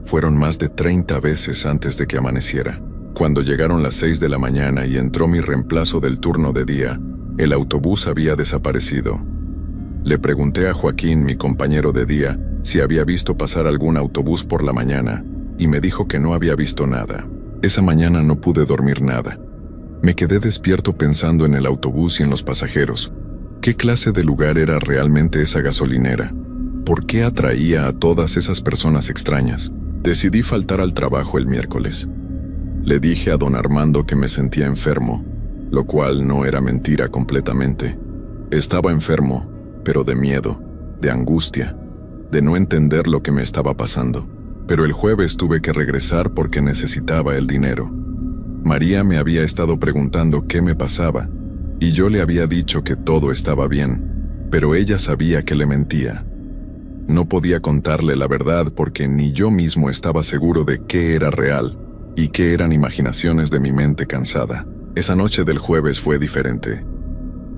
Fueron más de 30 veces antes de que amaneciera. Cuando llegaron las 6 de la mañana y entró mi reemplazo del turno de día, el autobús había desaparecido. Le pregunté a Joaquín, mi compañero de día, si había visto pasar algún autobús por la mañana, y me dijo que no había visto nada. Esa mañana no pude dormir nada. Me quedé despierto pensando en el autobús y en los pasajeros. ¿Qué clase de lugar era realmente esa gasolinera? ¿Por qué atraía a todas esas personas extrañas? Decidí faltar al trabajo el miércoles. Le dije a don Armando que me sentía enfermo, lo cual no era mentira completamente. Estaba enfermo, pero de miedo, de angustia, de no entender lo que me estaba pasando. Pero el jueves tuve que regresar porque necesitaba el dinero. María me había estado preguntando qué me pasaba, y yo le había dicho que todo estaba bien, pero ella sabía que le mentía. No podía contarle la verdad porque ni yo mismo estaba seguro de qué era real y qué eran imaginaciones de mi mente cansada. Esa noche del jueves fue diferente.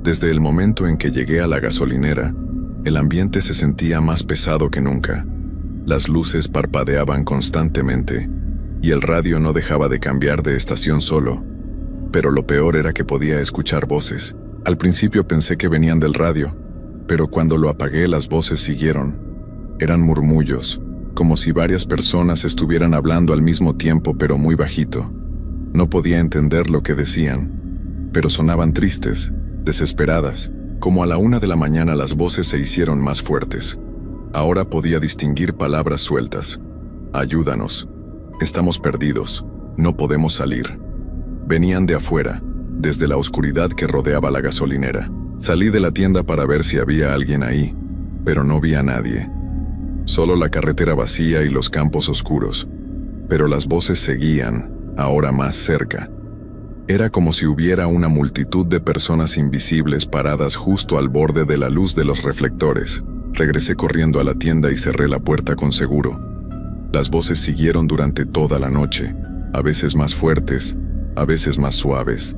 Desde el momento en que llegué a la gasolinera, el ambiente se sentía más pesado que nunca. Las luces parpadeaban constantemente, y el radio no dejaba de cambiar de estación solo. Pero lo peor era que podía escuchar voces. Al principio pensé que venían del radio, pero cuando lo apagué las voces siguieron. Eran murmullos, como si varias personas estuvieran hablando al mismo tiempo pero muy bajito. No podía entender lo que decían, pero sonaban tristes, desesperadas. Como a la 1 de la mañana las voces se hicieron más fuertes. Ahora podía distinguir palabras sueltas. Ayúdanos. Estamos perdidos. No podemos salir. Venían de afuera, desde la oscuridad que rodeaba la gasolinera. Salí de la tienda para ver si había alguien ahí, pero no vi a nadie. Solo la carretera vacía y los campos oscuros. Pero las voces seguían, ahora más cerca. Era como si hubiera una multitud de personas invisibles paradas justo al borde de la luz de los reflectores. Regresé corriendo a la tienda y cerré la puerta con seguro. Las voces siguieron durante toda la noche, a veces más fuertes, a veces más suaves,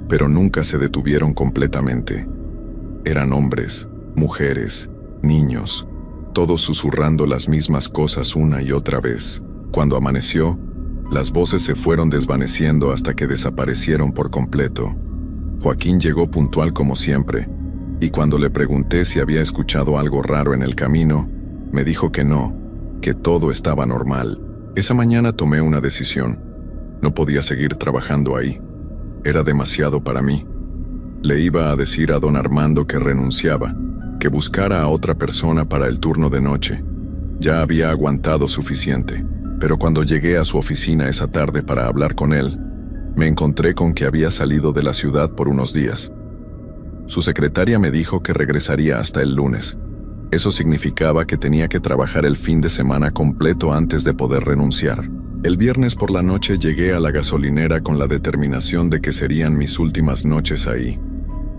pero nunca se detuvieron completamente. Eran hombres, mujeres, niños, todos susurrando las mismas cosas una y otra vez. Cuando amaneció, las voces se fueron desvaneciendo hasta que desaparecieron por completo. Joaquín llegó puntual como siempre, y cuando le pregunté si había escuchado algo raro en el camino, me dijo que no, que todo estaba normal. Esa mañana tomé una decisión. No podía seguir trabajando ahí. Era demasiado para mí. Le iba a decir a don Armando que renunciaba, que buscara a otra persona para el turno de noche. Ya había aguantado suficiente, pero cuando llegué a su oficina esa tarde para hablar con él, me encontré con que había salido de la ciudad por unos días. Su secretaria me dijo que regresaría hasta el lunes. Eso significaba que tenía que trabajar el fin de semana completo antes de poder renunciar. El viernes por la noche llegué a la gasolinera con la determinación de que serían mis últimas noches ahí.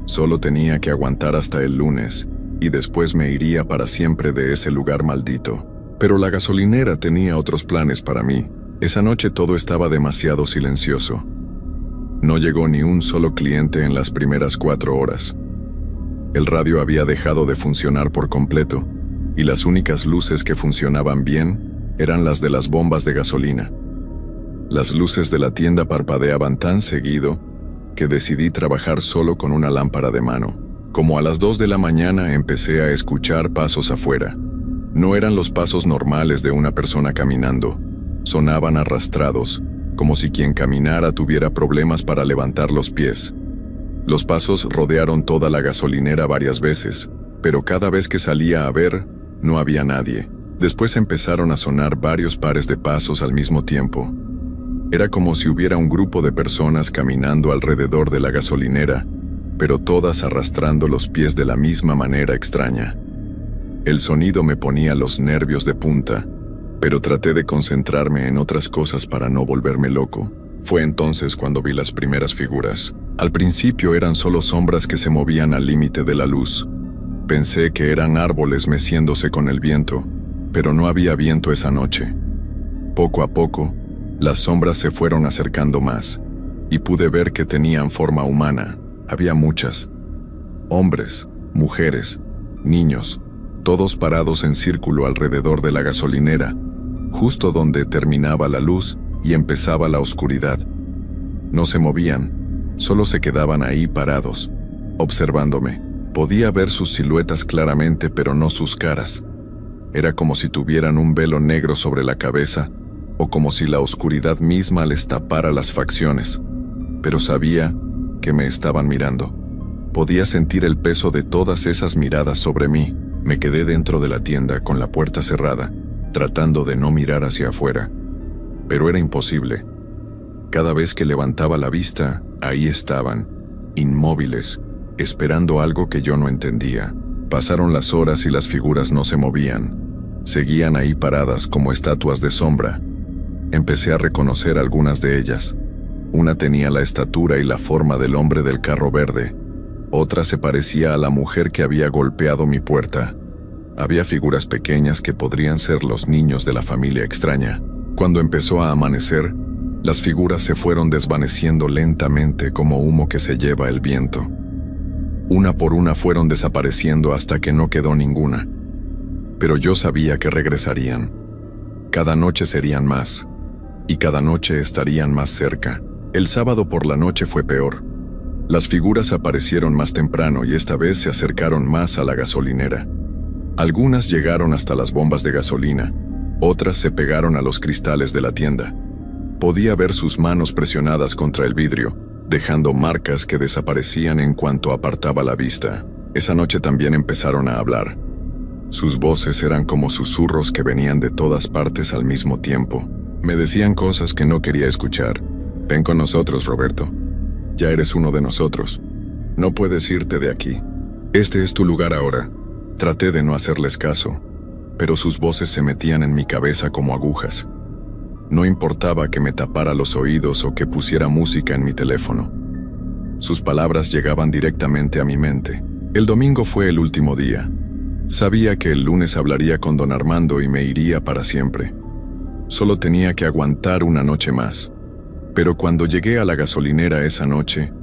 Solo tenía que aguantar hasta el lunes, y después me iría para siempre de ese lugar maldito. Pero la gasolinera tenía otros planes para mí. Esa noche todo estaba demasiado silencioso. No llegó ni un solo cliente en las primeras 4 horas. El radio había dejado de funcionar por completo, y las únicas luces que funcionaban bien eran las de las bombas de gasolina. Las luces de la tienda parpadeaban tan seguido que decidí trabajar solo con una lámpara de mano. Como a las 2 de la mañana empecé a escuchar pasos afuera. No eran los pasos normales de una persona caminando. Sonaban arrastrados, como si quien caminara tuviera problemas para levantar los pies. Los pasos rodearon toda la gasolinera varias veces, pero cada vez que salía a ver, no había nadie. Después empezaron a sonar varios pares de pasos al mismo tiempo. Era como si hubiera un grupo de personas caminando alrededor de la gasolinera, pero todas arrastrando los pies de la misma manera extraña. El sonido me ponía los nervios de punta, pero traté de concentrarme en otras cosas para no volverme loco. Fue entonces cuando vi las primeras figuras. Al principio eran solo sombras que se movían al límite de la luz. Pensé que eran árboles meciéndose con el viento, pero no había viento esa noche. Poco a poco, las sombras se fueron acercando más, y pude ver que tenían forma humana. Había muchas. Hombres, mujeres, niños, todos parados en círculo alrededor de la gasolinera, justo donde terminaba la luz y empezaba la oscuridad. No se movían, solo se quedaban ahí parados, observándome. Podía ver sus siluetas claramente, pero no sus caras. Era como si tuvieran un velo negro sobre la cabeza, o como si la oscuridad misma les tapara las facciones. Pero sabía que me estaban mirando. Podía sentir el peso de todas esas miradas sobre mí. Me quedé dentro de la tienda con la puerta cerrada, tratando de no mirar hacia afuera. Pero era imposible. Cada vez que levantaba la vista, ahí estaban, inmóviles, esperando algo que yo no entendía. Pasaron las horas y las figuras no se movían. Seguían ahí paradas como estatuas de sombra. Empecé a reconocer algunas de ellas. Una tenía la estatura y la forma del hombre del carro verde. Otra se parecía a la mujer que había golpeado mi puerta. Había figuras pequeñas que podrían ser los niños de la familia extraña. Cuando empezó a amanecer, las figuras se fueron desvaneciendo lentamente como humo que se lleva el viento. Una por una fueron desapareciendo hasta que no quedó ninguna. Pero yo sabía que regresarían. Cada noche serían más, y cada noche estarían más cerca. El sábado por la noche fue peor. Las figuras aparecieron más temprano y esta vez se acercaron más a la gasolinera. Algunas llegaron hasta las bombas de gasolina, otras se pegaron a los cristales de la tienda. Podía ver sus manos presionadas contra el vidrio, dejando marcas que desaparecían en cuanto apartaba la vista. Esa noche también empezaron a hablar. Sus voces eran como susurros que venían de todas partes al mismo tiempo. Me decían cosas que no quería escuchar. Ven con nosotros, Roberto. Ya eres uno de nosotros. No puedes irte de aquí. Este es tu lugar ahora. Traté de no hacerles caso, pero sus voces se metían en mi cabeza como agujas. No importaba que me tapara los oídos o que pusiera música en mi teléfono. Sus palabras llegaban directamente a mi mente. El domingo fue el último día. Sabía que el lunes hablaría con don Armando y me iría para siempre. Solo tenía que aguantar una noche más. Pero cuando llegué a la gasolinera esa noche,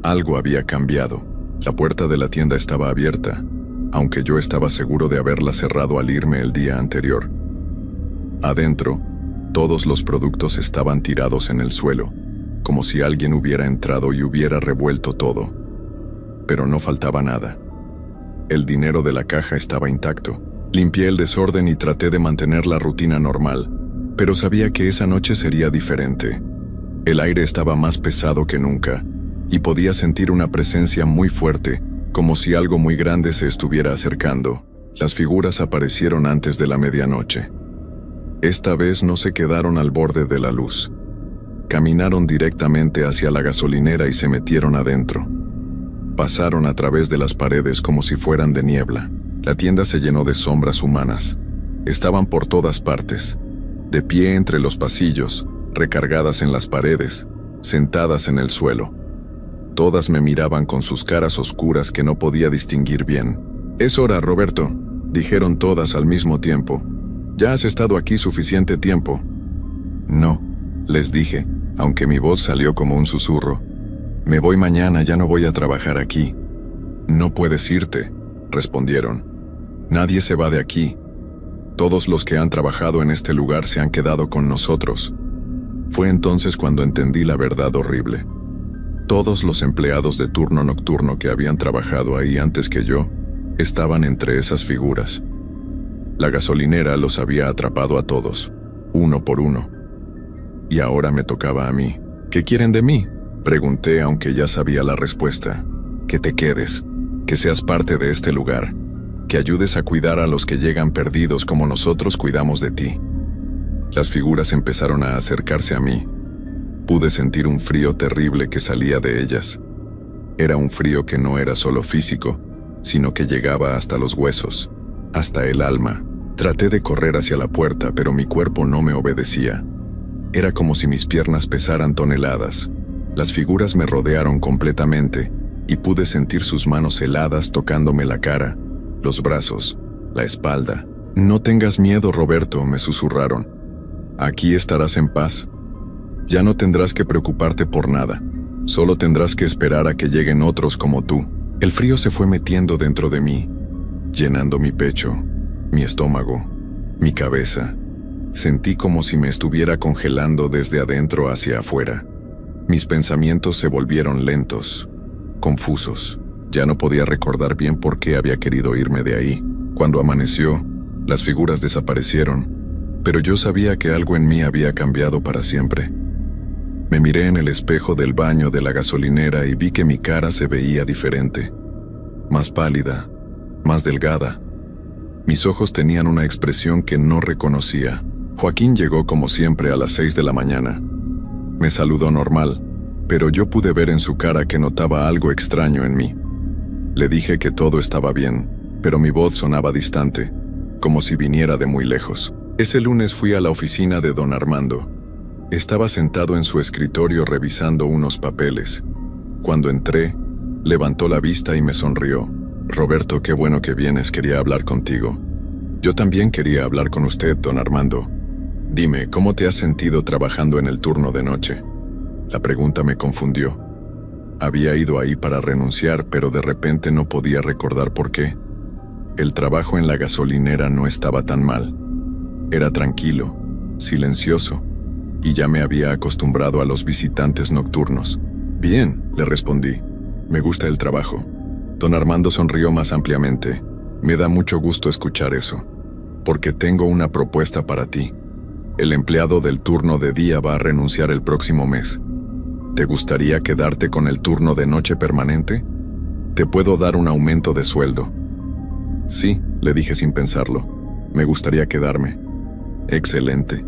algo había cambiado. La puerta de la tienda estaba abierta, aunque yo estaba seguro de haberla cerrado al irme el día anterior. Adentro, todos los productos estaban tirados en el suelo, como si alguien hubiera entrado y hubiera revuelto todo. Pero no faltaba nada. El dinero de la caja estaba intacto. Limpié el desorden y traté de mantener la rutina normal, pero sabía que esa noche sería diferente. El aire estaba más pesado que nunca, y podía sentir una presencia muy fuerte, como si algo muy grande se estuviera acercando. Las figuras aparecieron antes de la medianoche. Esta vez no se quedaron al borde de la luz. Caminaron directamente hacia la gasolinera y se metieron adentro. Pasaron a través de las paredes como si fueran de niebla. La tienda se llenó de sombras humanas. Estaban por todas partes, de pie entre los pasillos, recargadas en las paredes, sentadas en el suelo. Todas me miraban con sus caras oscuras que no podía distinguir bien. «Es hora, Roberto», dijeron todas al mismo tiempo. «Ya has estado aquí suficiente tiempo». «No», les dije, aunque mi voz salió como un susurro. «Me voy mañana, ya no voy a trabajar aquí». «No puedes irte», respondieron. «Nadie se va de aquí. Todos los que han trabajado en este lugar se han quedado con nosotros». Fue entonces cuando entendí la verdad horrible. Todos los empleados de turno nocturno que habían trabajado ahí antes que yo estaban entre esas figuras. La gasolinera los había atrapado a todos, uno por uno. Y ahora me tocaba a mí. «¿Qué quieren de mí?», pregunté, aunque ya sabía la respuesta. «Que te quedes, que seas parte de este lugar, que ayudes a cuidar a los que llegan perdidos como nosotros cuidamos de ti». Las figuras empezaron a acercarse a mí. Pude sentir un frío terrible que salía de ellas. Era un frío que no era solo físico, sino que llegaba hasta los huesos, hasta el alma. Traté de correr hacia la puerta, pero mi cuerpo no me obedecía. Era como si mis piernas pesaran toneladas. Las figuras me rodearon completamente y pude sentir sus manos heladas tocándome la cara, los brazos, la espalda. «No tengas miedo, Roberto», me susurraron. «Aquí estarás en paz. Ya no tendrás que preocuparte por nada. Solo tendrás que esperar a que lleguen otros como tú». El frío se fue metiendo dentro de mí, llenando mi pecho, mi estómago, mi cabeza. Sentí como si me estuviera congelando desde adentro hacia afuera. Mis pensamientos se volvieron lentos, confusos. Ya no podía recordar bien por qué había querido irme de ahí. Cuando amaneció, las figuras desaparecieron, pero yo sabía que algo en mí había cambiado para siempre. Me miré en el espejo del baño de la gasolinera y vi que mi cara se veía diferente, más pálida, más delgada. Mis ojos tenían una expresión que no reconocía. Joaquín llegó como siempre a las 6 de la mañana. Me saludó normal, pero yo pude ver en su cara que notaba algo extraño en mí. Le dije que todo estaba bien, pero mi voz sonaba distante, como si viniera de muy lejos. Ese lunes fui a la oficina de don Armando. Estaba sentado en su escritorio revisando unos papeles. Cuando entré, levantó la vista y me sonrió. «Roberto, qué bueno que vienes, quería hablar contigo». «Yo también quería hablar con usted, don Armando. Dime, ¿cómo te has sentido trabajando en el turno de noche?». La pregunta me confundió. Había ido ahí para renunciar, pero de repente no podía recordar por qué. El trabajo en la gasolinera no estaba tan mal. Era tranquilo, silencioso, y ya me había acostumbrado a los visitantes nocturnos. «Bien», le respondí. «Me gusta el trabajo». Don Armando sonrió más ampliamente. «Me da mucho gusto escuchar eso, porque tengo una propuesta para ti. El empleado del turno de día va a renunciar el próximo mes. ¿Te gustaría quedarte con el turno de noche permanente? Te puedo dar un aumento de sueldo». «Sí», le dije sin pensarlo. «Me gustaría quedarme». «Excelente.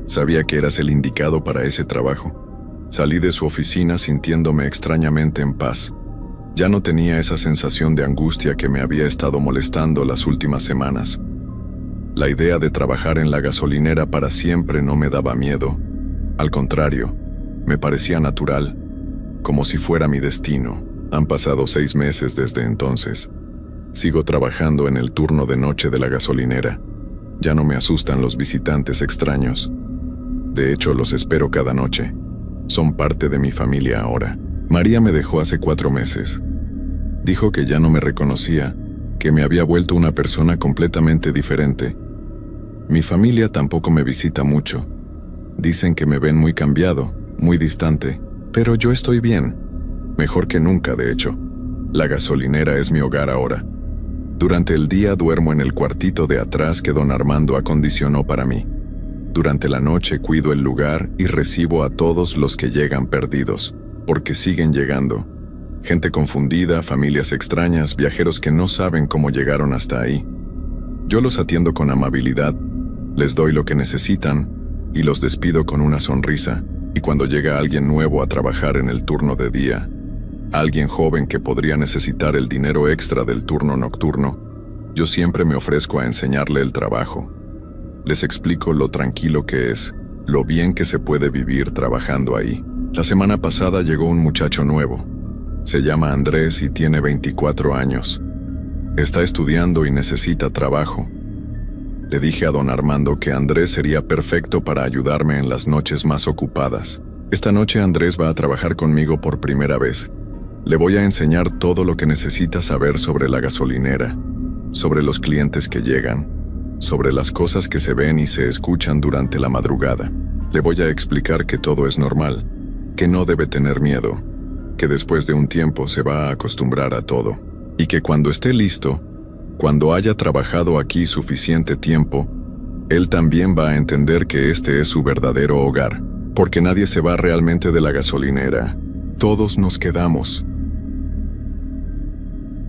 Sabía que eras el indicado para ese trabajo». Salí de su oficina sintiéndome extrañamente en paz. Ya no tenía esa sensación de angustia que me había estado molestando las últimas semanas. La idea de trabajar en la gasolinera para siempre no me daba miedo. Al contrario, me parecía natural, como si fuera mi destino. Han pasado 6 meses desde entonces. Sigo trabajando en el turno de noche de la gasolinera. Ya no me asustan los visitantes extraños. De hecho, los espero cada noche. Son parte de mi familia ahora. María me dejó hace 4 meses. Dijo que ya no me reconocía, que me había vuelto una persona completamente diferente. Mi familia tampoco me visita mucho. Dicen que me ven muy cambiado, muy distante, pero yo estoy bien. Mejor que nunca, de hecho. La gasolinera es mi hogar ahora. Durante el día duermo en el cuartito de atrás que don Armando acondicionó para mí. Durante la noche cuido el lugar y recibo a todos los que llegan perdidos, porque siguen llegando. Gente confundida, familias extrañas, viajeros que no saben cómo llegaron hasta ahí. Yo los atiendo con amabilidad, les doy lo que necesitan y los despido con una sonrisa. Y cuando llega alguien nuevo a trabajar en el turno de día, alguien joven que podría necesitar el dinero extra del turno nocturno, yo siempre me ofrezco a enseñarle el trabajo. Les explico lo tranquilo que es, lo bien que se puede vivir trabajando ahí. La semana pasada llegó un muchacho nuevo. Se llama Andrés y tiene 24 años. Está estudiando y necesita trabajo. Le dije a don Armando que Andrés sería perfecto para ayudarme en las noches más ocupadas. Esta noche Andrés va a trabajar conmigo por primera vez. Le voy a enseñar todo lo que necesita saber sobre la gasolinera, sobre los clientes que llegan, sobre las cosas que se ven y se escuchan durante la madrugada. Le voy a explicar que todo es normal, que no debe tener miedo, que después de un tiempo se va a acostumbrar a todo, y que cuando esté listo, cuando haya trabajado aquí suficiente tiempo, él también va a entender que este es su verdadero hogar, porque nadie se va realmente de la gasolinera. Todos nos quedamos.